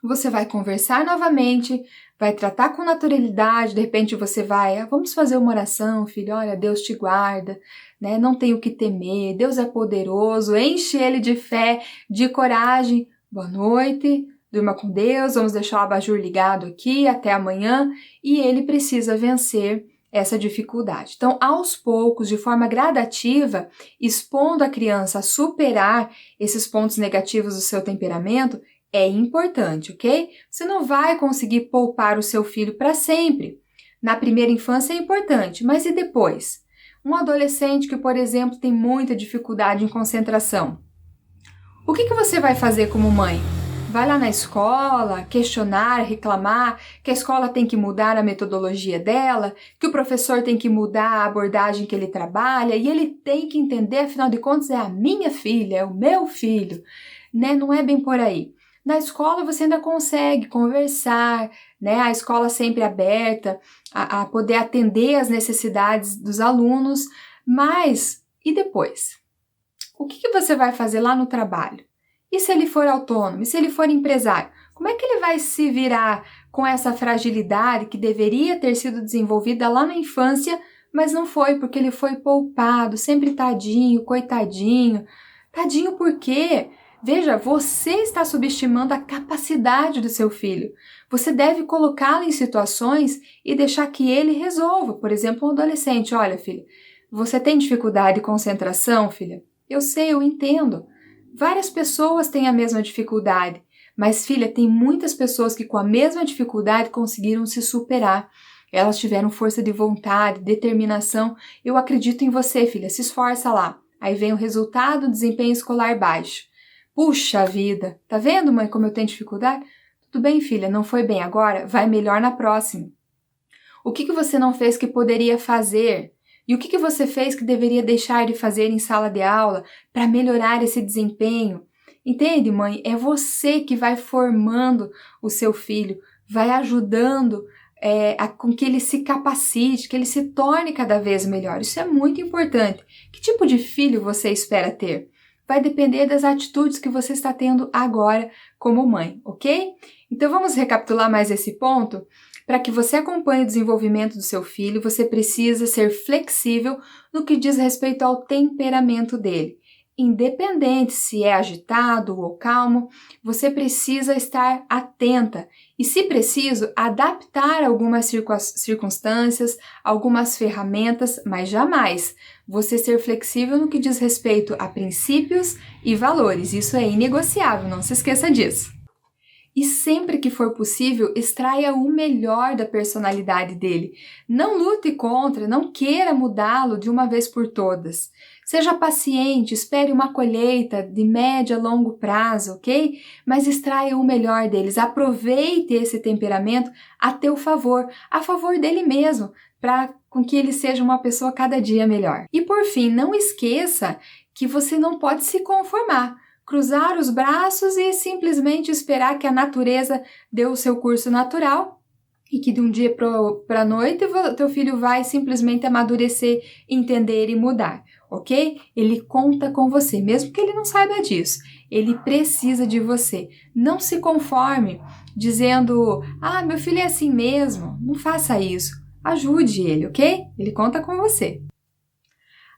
você vai conversar novamente, vai tratar com naturalidade, de repente você vai, vamos fazer uma oração, filho, olha, Deus te guarda, né? Não tem o que temer, Deus é poderoso, enche ele de fé, de coragem. Boa noite, durma com Deus, vamos deixar o abajur ligado aqui até amanhã, e ele precisa vencer essa dificuldade. Então, aos poucos, de forma gradativa, expondo a criança a superar esses pontos negativos do seu temperamento, é importante, ok? Você não vai conseguir poupar o seu filho para sempre. Na primeira infância é importante, mas e depois? Um adolescente que, por exemplo, tem muita dificuldade em concentração. O que você vai fazer como mãe? Vai lá na escola, questionar, reclamar que a escola tem que mudar a metodologia dela, que o professor tem que mudar a abordagem que ele trabalha e ele tem que entender, afinal de contas, é a minha filha, é o meu filho, né? Não é bem por aí. Na escola você ainda consegue conversar, né? A escola sempre aberta a poder atender as necessidades dos alunos, mas e depois? O que você vai fazer lá no trabalho? E se ele for autônomo? E se ele for empresário? Como é que ele vai se virar com essa fragilidade que deveria ter sido desenvolvida lá na infância, mas não foi porque ele foi poupado, sempre tadinho, coitadinho. Tadinho por quê? Veja, você está subestimando a capacidade do seu filho. Você deve colocá-lo em situações e deixar que ele resolva. Por exemplo, um adolescente, olha, filha, você tem dificuldade de concentração, filha? Eu sei, eu entendo. Várias pessoas têm a mesma dificuldade, mas, filha, tem muitas pessoas que com a mesma dificuldade conseguiram se superar. Elas tiveram força de vontade, determinação. Eu acredito em você, filha, se esforça lá. Aí vem o resultado, desempenho escolar baixo. Puxa vida, tá vendo, mãe, como eu tenho dificuldade? Tudo bem, filha, não foi bem agora, vai melhor na próxima. O que você não fez que poderia fazer? E o que você fez que deveria deixar de fazer em sala de aula para melhorar esse desempenho? Entende, mãe? É você que vai formando o seu filho, vai ajudando com que ele se capacite, que ele se torne cada vez melhor. Isso é muito importante. Que tipo de filho você espera ter? Vai depender das atitudes que você está tendo agora como mãe, ok? Então vamos recapitular mais esse ponto? Para que você acompanhe o desenvolvimento do seu filho, você precisa ser flexível no que diz respeito ao temperamento dele. Independente se é agitado ou calmo, você precisa estar atenta e, se preciso, adaptar algumas circunstâncias, algumas ferramentas, mas jamais você ser flexível no que diz respeito a princípios e valores. Isso é inegociável, não se esqueça disso. E sempre que for possível, extraia o melhor da personalidade dele. Não lute contra, não queira mudá-lo de uma vez por todas. Seja paciente, espere uma colheita de médio a longo prazo, ok? Mas extraia o melhor deles. Aproveite esse temperamento a teu favor, a favor dele mesmo, para com que ele seja uma pessoa cada dia melhor. E por fim, não esqueça que você não pode se conformar. Cruzar os braços e simplesmente esperar que a natureza dê o seu curso natural e que de um dia para a noite teu filho vai simplesmente amadurecer, entender e mudar, ok? Ele conta com você, mesmo que ele não saiba disso. Ele precisa de você. Não se conforme dizendo, meu filho é assim mesmo. Não faça isso. Ajude ele, ok? Ele conta com você.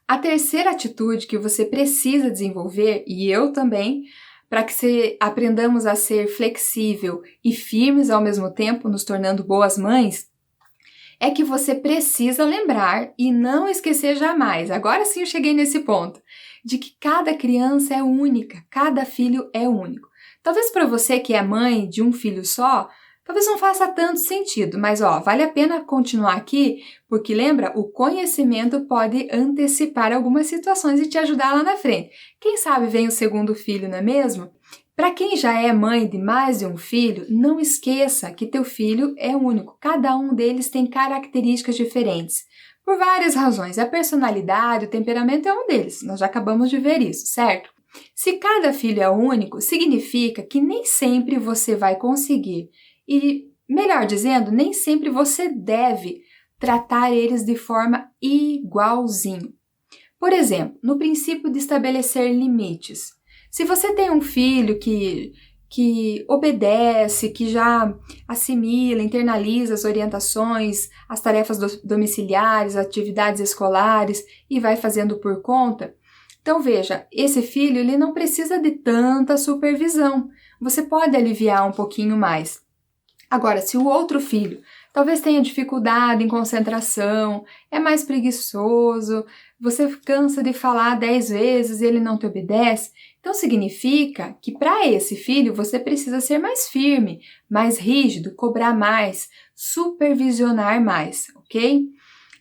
A terceira atitude que você precisa desenvolver, e eu também, para que aprendamos a ser flexível e firmes ao mesmo tempo, nos tornando boas mães, é que você precisa lembrar e não esquecer jamais, agora sim eu cheguei nesse ponto, de que cada criança é única, cada filho é único. Talvez para você que é mãe de um filho só, talvez não faça tanto sentido, mas vale a pena continuar aqui, porque lembra, o conhecimento pode antecipar algumas situações e te ajudar lá na frente. Quem sabe vem o segundo filho, não é mesmo? Para quem já é mãe de mais de um filho, não esqueça que teu filho é único. Cada um deles tem características diferentes. Por várias razões. A personalidade, o temperamento é um deles. Nós já acabamos de ver isso, certo? Se cada filho é único, significa que nem sempre você vai conseguir. E, melhor dizendo, nem sempre você deve tratar eles de forma igualzinho. Por exemplo, no princípio de estabelecer limites. Se você tem um filho que obedece, que já assimila, internaliza as orientações, as tarefas domiciliares, atividades escolares e vai fazendo por conta, então veja, esse filho ele não precisa de tanta supervisão. Você pode aliviar um pouquinho mais. Agora, se o outro filho talvez tenha dificuldade em concentração, é mais preguiçoso, você cansa de falar 10 vezes e ele não te obedece, então significa que para esse filho você precisa ser mais firme, mais rígido, cobrar mais, supervisionar mais, ok?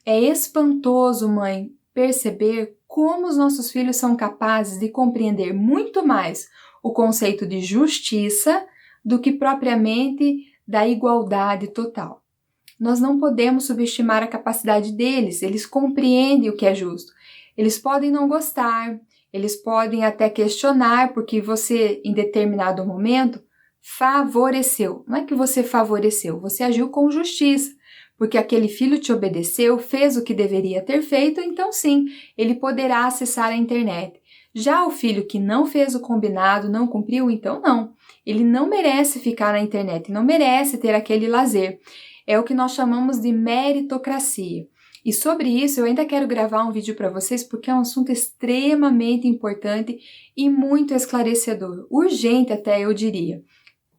É espantoso, mãe, perceber como os nossos filhos são capazes de compreender muito mais o conceito de justiça do que propriamente da igualdade total. Nós não podemos subestimar a capacidade deles, eles compreendem o que é justo. Eles podem não gostar, eles podem até questionar porque você, em determinado momento, favoreceu. Não é que você favoreceu, você agiu com justiça, porque aquele filho te obedeceu, fez o que deveria ter feito, então sim, ele poderá acessar a internet. Já o filho que não fez o combinado, não cumpriu, então não. Ele não merece ficar na internet, não merece ter aquele lazer. É o que nós chamamos de meritocracia. E sobre isso eu ainda quero gravar um vídeo para vocês porque é um assunto extremamente importante e muito esclarecedor. Urgente até, eu diria.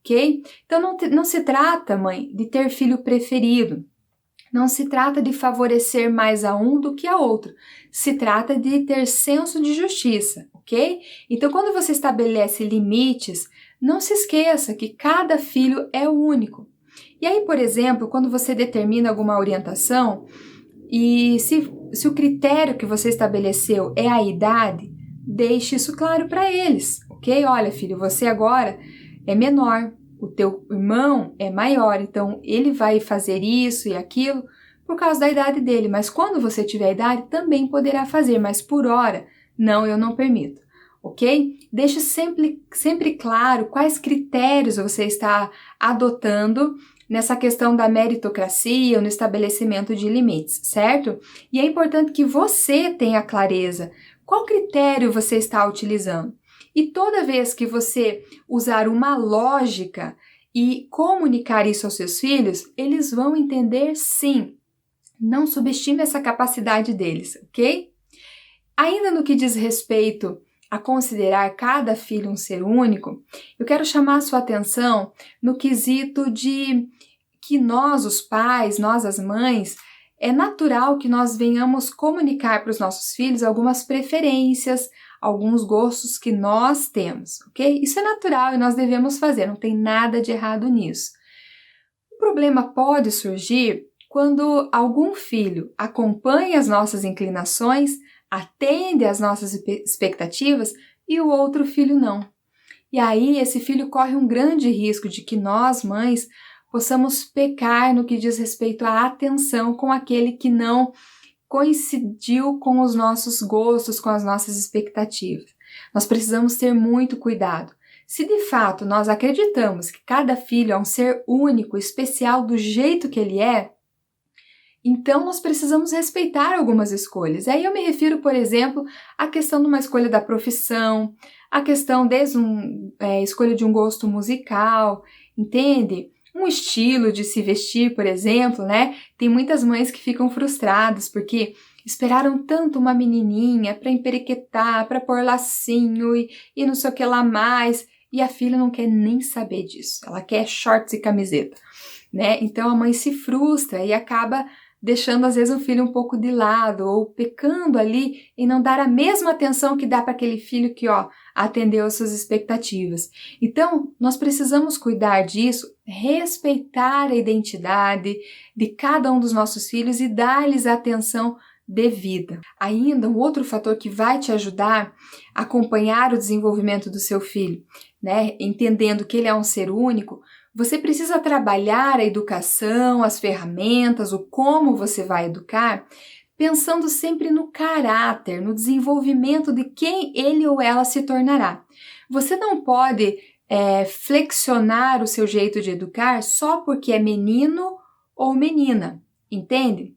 Ok? Então não se trata, mãe, de ter filho preferido. Não se trata de favorecer mais a um do que a outro. Se trata de ter senso de justiça, ok? Então, quando você estabelece limites, não se esqueça que cada filho é único. E aí, por exemplo, quando você determina alguma orientação, e se o critério que você estabeleceu é a idade, deixe isso claro para eles, ok? Olha, filho, você agora é menor, o teu irmão é maior, então ele vai fazer isso e aquilo por causa da idade dele, mas quando você tiver idade também poderá fazer, mas por hora, não, eu não permito, ok? Deixe sempre claro quais critérios você está adotando nessa questão da meritocracia ou no estabelecimento de limites, certo? E é importante que você tenha clareza qual critério você está utilizando. E toda vez que você usar uma lógica e comunicar isso aos seus filhos, eles vão entender sim. Não subestime essa capacidade deles, ok? Ainda no que diz respeito a considerar cada filho um ser único, eu quero chamar a sua atenção no quesito de que nós, os pais, nós, as mães, é natural que nós venhamos comunicar para os nossos filhos algumas preferências, alguns gostos que nós temos, ok? Isso é natural e nós devemos fazer, não tem nada de errado nisso. O problema pode surgir quando algum filho acompanha as nossas inclinações, atende às nossas expectativas e o outro filho não. E aí esse filho corre um grande risco de que nós, mães, possamos pecar no que diz respeito à atenção com aquele que não coincidiu com os nossos gostos, com as nossas expectativas. Nós precisamos ter muito cuidado. Se de fato nós acreditamos que cada filho é um ser único, especial do jeito que ele é, então nós precisamos respeitar algumas escolhas. Aí eu me refiro, por exemplo, à questão de uma escolha da profissão, a questão desde escolha de um gosto musical, entende? Um estilo de se vestir, por exemplo, né? Tem muitas mães que ficam frustradas porque esperaram tanto uma menininha para emperequetar, para pôr lacinho e não sei o que lá mais, e a filha não quer nem saber disso. Ela quer shorts e camiseta, né? Então a mãe se frustra e acaba deixando às vezes o filho um pouco de lado ou pecando ali em não dar a mesma atenção que dá para aquele filho que, atendeu às suas expectativas. Então, nós precisamos cuidar disso, respeitar a identidade de cada um dos nossos filhos e dar-lhes a atenção devida. Ainda um outro fator que vai te ajudar a acompanhar o desenvolvimento do seu filho, né? Entendendo que ele é um ser único, você precisa trabalhar a educação, as ferramentas, o como você vai educar, pensando sempre no caráter, no desenvolvimento de quem ele ou ela se tornará. Você não pode flexionar o seu jeito de educar só porque é menino ou menina, entende?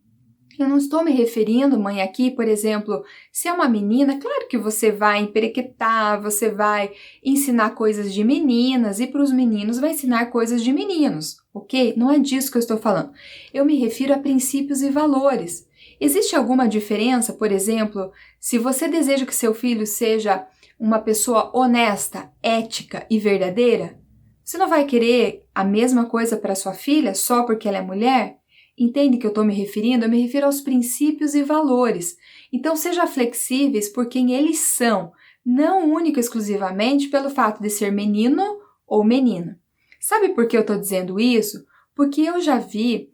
Eu não estou me referindo, mãe, aqui, por exemplo, se é uma menina, claro que você vai emperequetar, você vai ensinar coisas de meninas e para os meninos vai ensinar coisas de meninos, ok? Não é disso que eu estou falando. Eu me refiro a princípios e valores. Existe alguma diferença, por exemplo, se você deseja que seu filho seja uma pessoa honesta, ética e verdadeira? Você não vai querer a mesma coisa para sua filha só porque ela é mulher? Entende que eu estou me referindo? Eu me refiro aos princípios e valores. Então, seja flexíveis por quem eles são, não única e exclusivamente pelo fato de ser menino ou menina. Sabe por que eu estou dizendo isso? Porque eu já vi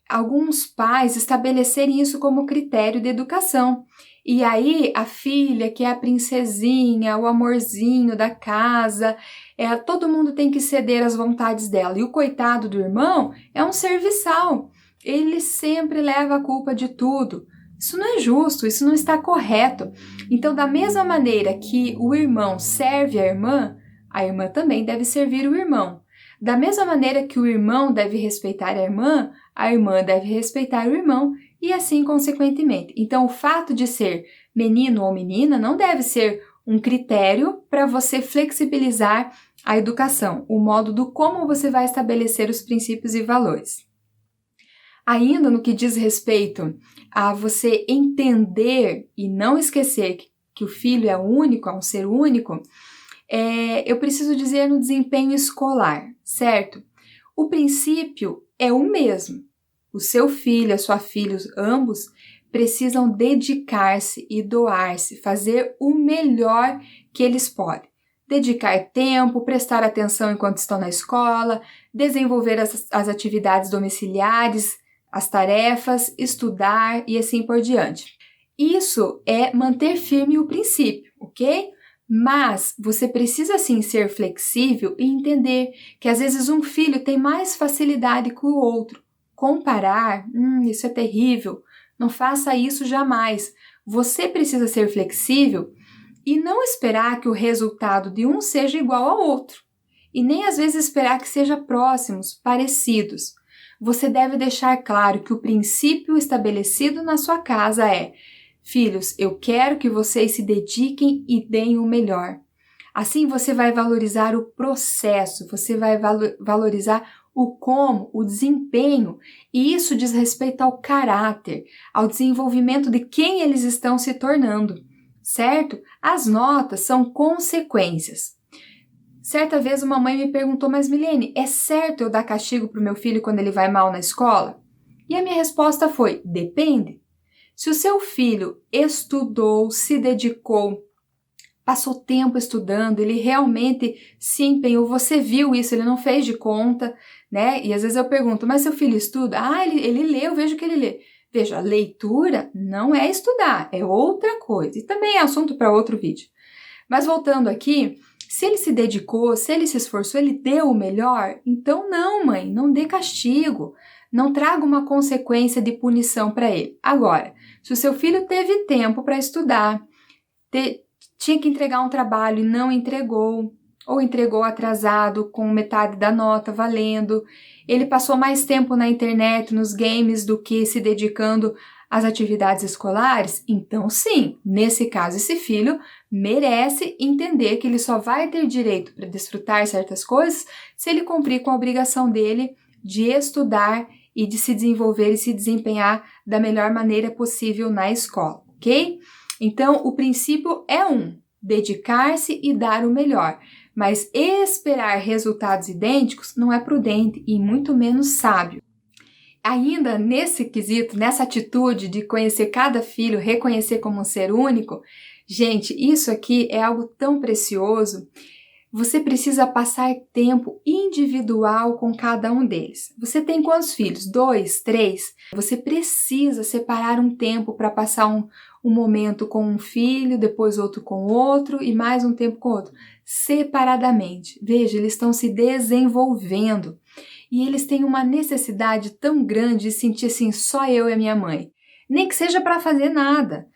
alguns pais estabelecerem isso como critério de educação. E aí, a filha, que é a princesinha, o amorzinho da casa, todo mundo tem que ceder às vontades dela. E o coitado do irmão é um serviçal. Ele sempre leva a culpa de tudo. Isso não é justo, isso não está correto. Então, da mesma maneira que o irmão serve a irmã também deve servir o irmão. Da mesma maneira que o irmão deve respeitar a irmã deve respeitar o irmão e assim consequentemente. Então, o fato de ser menino ou menina não deve ser um critério para você flexibilizar a educação, o modo do como você vai estabelecer os princípios e valores. Ainda no que diz respeito a você entender e não esquecer que o filho é único, é um ser único, eu preciso dizer no desempenho escolar, certo? O princípio é o mesmo. O seu filho, a sua filha, ambos precisam dedicar-se e doar-se, fazer o melhor que eles podem. Dedicar tempo, prestar atenção enquanto estão na escola, desenvolver as atividades domiciliares, as tarefas, estudar e assim por diante. Isso é manter firme o princípio, ok? Mas você precisa sim ser flexível e entender que às vezes um filho tem mais facilidade que o outro. Comparar, isso é terrível, não faça isso jamais. Você precisa ser flexível e não esperar que o resultado de um seja igual ao outro. E nem às vezes esperar que sejam próximos, parecidos. Você deve deixar claro que o princípio estabelecido na sua casa é: filhos, eu quero que vocês se dediquem e deem o melhor. Assim você vai valorizar o processo, você vai valorizar o como, o desempenho, e isso diz respeito ao caráter, ao desenvolvimento de quem eles estão se tornando, certo? As notas são consequências. Certa vez uma mãe me perguntou: mas Milene, é certo eu dar castigo para o meu filho quando ele vai mal na escola? E a minha resposta foi: depende. Se o seu filho estudou, se dedicou, passou tempo estudando, ele realmente se empenhou, você viu isso, ele não fez de conta, né? E às vezes eu pergunto: mas seu filho estuda? Ele lê, eu vejo que ele lê. Veja, a leitura não é estudar, é outra coisa. E também é assunto para outro vídeo. Mas voltando aqui, se ele se dedicou, se ele se esforçou, ele deu o melhor, então não, mãe, não dê castigo. Não traga uma consequência de punição para ele. Agora, se o seu filho teve tempo para estudar, tinha que entregar um trabalho e não entregou, ou entregou atrasado com metade da nota valendo, ele passou mais tempo na internet, nos games, do que se dedicando às atividades escolares, então sim, nesse caso, esse filho merece entender que ele só vai ter direito para desfrutar certas coisas se ele cumprir com a obrigação dele de estudar e de se desenvolver e se desempenhar da melhor maneira possível na escola, ok? Então, o princípio é dedicar-se e dar o melhor, mas esperar resultados idênticos não é prudente e muito menos sábio. Ainda nesse quesito, nessa atitude de conhecer cada filho, reconhecer como um ser único, gente, isso aqui é algo tão precioso. Você precisa passar tempo individual com cada um deles. Você tem quantos filhos? 2, 3? Você precisa separar um tempo para passar um momento com um filho, depois outro com outro e mais um tempo com outro, separadamente. Veja, eles estão se desenvolvendo e eles têm uma necessidade tão grande de sentir assim, só eu e a minha mãe. Nem que seja para fazer nada.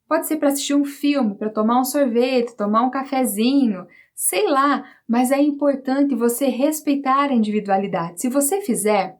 Pode ser para assistir um filme, para tomar um sorvete, tomar um cafezinho, sei lá, mas é importante você respeitar a individualidade. Se você fizer,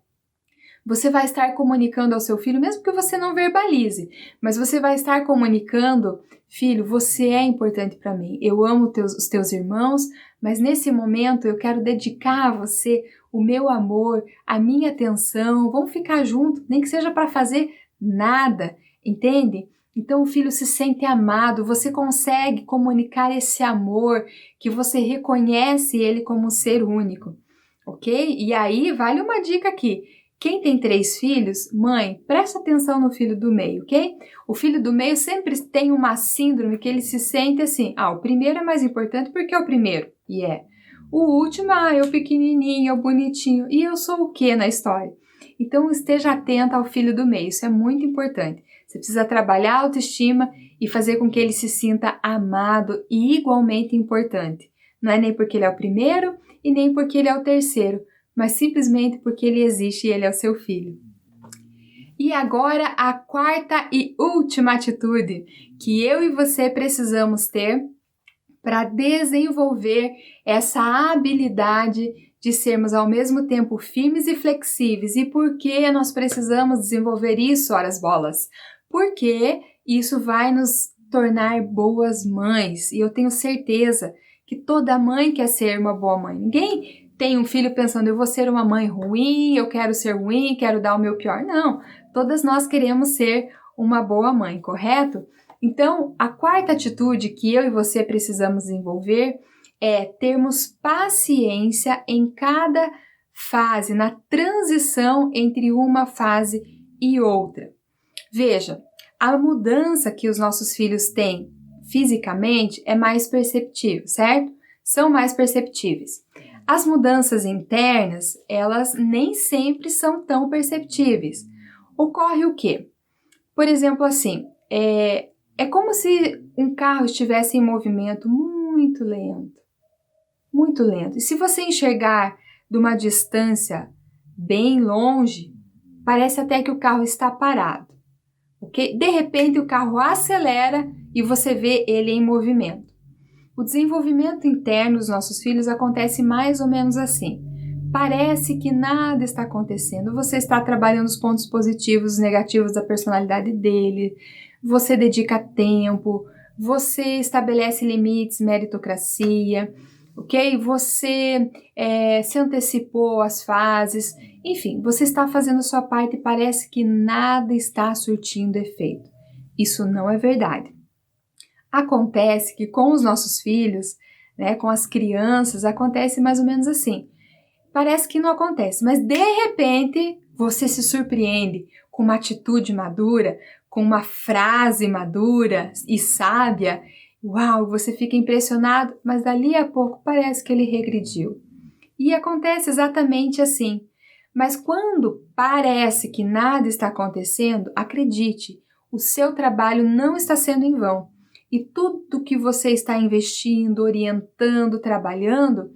você vai estar comunicando ao seu filho, mesmo que você não verbalize, mas você vai estar comunicando, filho, você é importante para mim, eu amo os teus irmãos, mas nesse momento eu quero dedicar a você o meu amor, a minha atenção, vamos ficar juntos, nem que seja para fazer nada, entende? Então o filho se sente amado, você consegue comunicar esse amor, que você reconhece ele como um ser único, ok? E aí vale uma dica aqui. Quem tem 3 filhos, mãe, presta atenção no filho do meio, ok? O filho do meio sempre tem uma síndrome que ele se sente assim, o primeiro é mais importante porque é o primeiro, e é. O último, é o pequenininho, é o bonitinho, e eu sou o quê na história? Então esteja atenta ao filho do meio, isso é muito importante. Você precisa trabalhar a autoestima e fazer com que ele se sinta amado e igualmente importante. Não é nem porque ele é o primeiro e nem porque ele é o terceiro, mas simplesmente porque ele existe e ele é o seu filho. E agora a quarta e última atitude que eu e você precisamos ter para desenvolver essa habilidade de sermos ao mesmo tempo firmes e flexíveis. E por que nós precisamos desenvolver isso, horas bolas? Porque isso vai nos tornar boas mães. E eu tenho certeza que toda mãe quer ser uma boa mãe. Ninguém tem um filho pensando, eu vou ser uma mãe ruim, eu quero ser ruim, quero dar o meu pior. Não, todas nós queremos ser uma boa mãe, correto? Então, a quarta atitude que eu e você precisamos desenvolver é termos paciência em cada fase, na transição entre uma fase e outra. Veja, a mudança que os nossos filhos têm fisicamente é mais perceptível, certo? São mais perceptíveis. As mudanças internas, elas nem sempre são tão perceptíveis. Ocorre o quê? Por exemplo, assim, é como se um carro estivesse em movimento muito lento, muito lento. E se você enxergar de uma distância bem longe, parece até que o carro está parado, ok? De repente o carro acelera e você vê ele em movimento. O desenvolvimento interno dos nossos filhos acontece mais ou menos assim. Parece que nada está acontecendo, você está trabalhando os pontos positivos e negativos da personalidade dele, você dedica tempo, você estabelece limites, meritocracia, ok? Você se antecipou às fases, enfim, você está fazendo a sua parte e parece que nada está surtindo efeito. Isso não é verdade. Acontece que com os nossos filhos, né, com as crianças, acontece mais ou menos assim. Parece que não acontece, mas de repente você se surpreende com uma atitude madura, com uma frase madura e sábia. Uau, você fica impressionado, mas dali a pouco parece que ele regrediu. E acontece exatamente assim. Mas quando parece que nada está acontecendo, acredite, o seu trabalho não está sendo em vão. E tudo que você está investindo, orientando, trabalhando,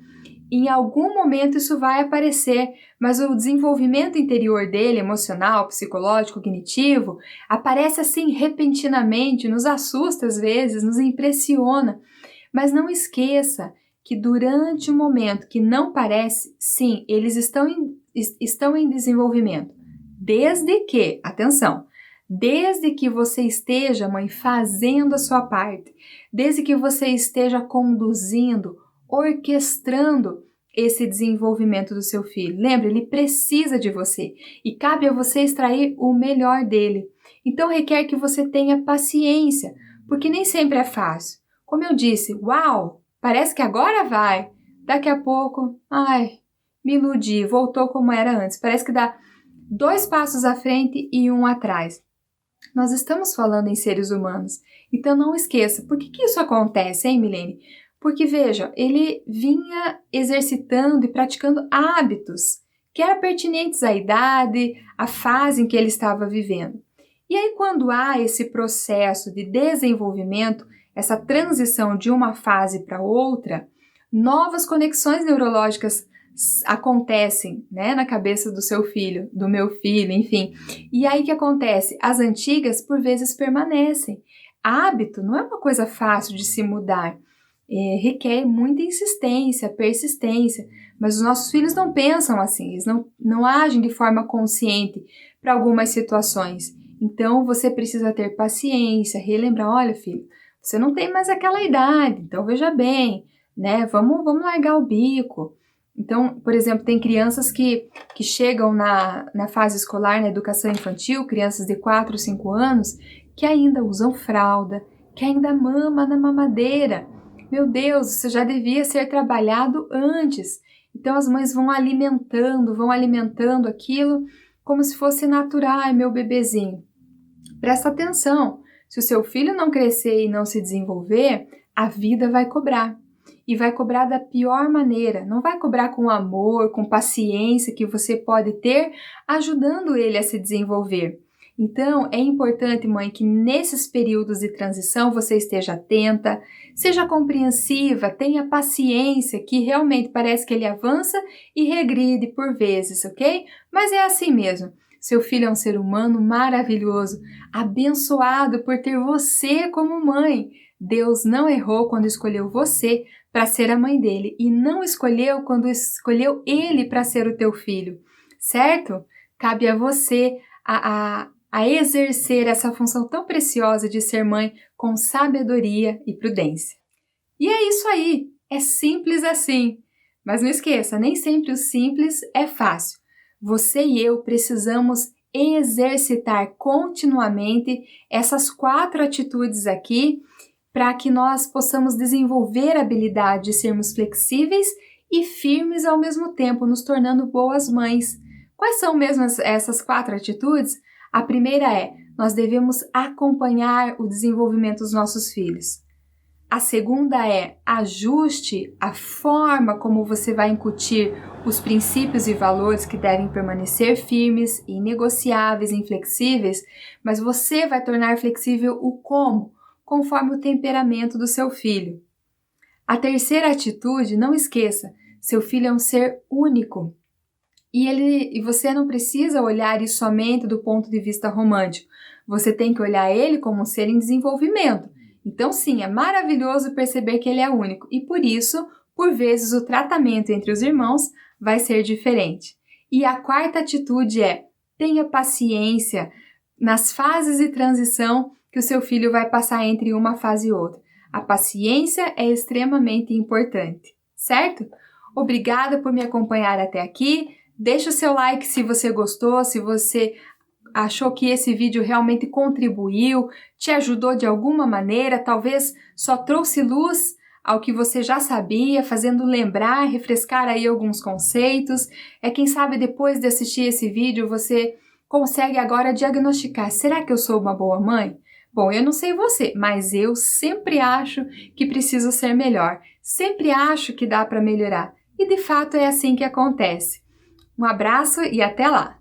em algum momento isso vai aparecer, mas o desenvolvimento interior dele, emocional, psicológico, cognitivo, aparece assim repentinamente, nos assusta às vezes, nos impressiona. Mas não esqueça que durante um momento que não parece, sim, eles estão em desenvolvimento. Desde que, atenção, desde que você esteja, mãe, fazendo a sua parte, desde que você esteja conduzindo, orquestrando esse desenvolvimento do seu filho. Lembra, ele precisa de você e cabe a você extrair o melhor dele. Então requer que você tenha paciência, porque nem sempre é fácil. Como eu disse, uau, parece que agora vai. Daqui a pouco, me iludi, voltou como era antes. Parece que dá 2 passos à frente e 1 atrás. Nós estamos falando em seres humanos, então não esqueça. Por que isso acontece, hein, Milene? Porque, veja, ele vinha exercitando e praticando hábitos que eram pertinentes à idade, à fase em que ele estava vivendo. E aí, quando há esse processo de desenvolvimento, essa transição de uma fase para outra, novas conexões neurológicas acontecem, né, na cabeça do seu filho, do meu filho, enfim. E aí o que acontece? As antigas, por vezes, permanecem. Hábito não é uma coisa fácil de se mudar. Requer muita insistência, persistência, mas os nossos filhos não pensam assim, eles não agem de forma consciente para algumas situações. Então, você precisa ter paciência, relembrar, olha, filho, você não tem mais aquela idade, então veja bem, né, vamos largar o bico. Então, por exemplo, tem crianças que chegam na fase escolar, na educação infantil, crianças de 4, 5 anos, que ainda usam fralda, que ainda mama na mamadeira. Meu Deus, isso já devia ser trabalhado antes. Então, as mães vão alimentando aquilo como se fosse natural. Ai, meu bebezinho. Presta atenção, se o seu filho não crescer e não se desenvolver, a vida vai cobrar. E vai cobrar da pior maneira, não vai cobrar com amor, com paciência que você pode ter, ajudando ele a se desenvolver. Então, é importante, mãe, que nesses períodos de transição você esteja atenta, seja compreensiva, tenha paciência, que realmente parece que ele avança e regride por vezes, ok? Mas é assim mesmo. Seu filho é um ser humano maravilhoso, abençoado por ter você como mãe. Deus não errou quando escolheu você para ser a mãe dele e não escolheu quando escolheu ele para ser o teu filho, certo? Cabe a você a exercer essa função tão preciosa de ser mãe com sabedoria e prudência. E é isso aí, é simples assim. Mas não esqueça, nem sempre o simples é fácil. Você e eu precisamos exercitar continuamente essas 4 atitudes aqui para que nós possamos desenvolver a habilidade de sermos flexíveis e firmes ao mesmo tempo, nos tornando boas mães. Quais são mesmo essas 4 atitudes? A primeira é, nós devemos acompanhar o desenvolvimento dos nossos filhos. A segunda é, ajuste a forma como você vai incutir os princípios e valores que devem permanecer firmes, inegociáveis, inflexíveis, mas você vai tornar flexível o como, conforme o temperamento do seu filho. A terceira atitude, não esqueça, seu filho é um ser único. E você não precisa olhar isso somente do ponto de vista romântico. Você tem que olhar ele como um ser em desenvolvimento. Então, sim, é maravilhoso perceber que ele é único. E por isso, por vezes, o tratamento entre os irmãos vai ser diferente. E a quarta atitude é, tenha paciência nas fases de transição que o seu filho vai passar entre uma fase e outra. A paciência é extremamente importante, certo? Obrigada por me acompanhar até aqui. Deixa o seu like se você gostou, se você achou que esse vídeo realmente contribuiu, te ajudou de alguma maneira, talvez só trouxe luz ao que você já sabia, fazendo lembrar, refrescar aí alguns conceitos. Quem sabe depois de assistir esse vídeo você consegue agora diagnosticar, será que eu sou uma boa mãe? Bom, eu não sei você, mas eu sempre acho que preciso ser melhor, sempre acho que dá para melhorar. E de fato é assim que acontece. Um abraço e até lá!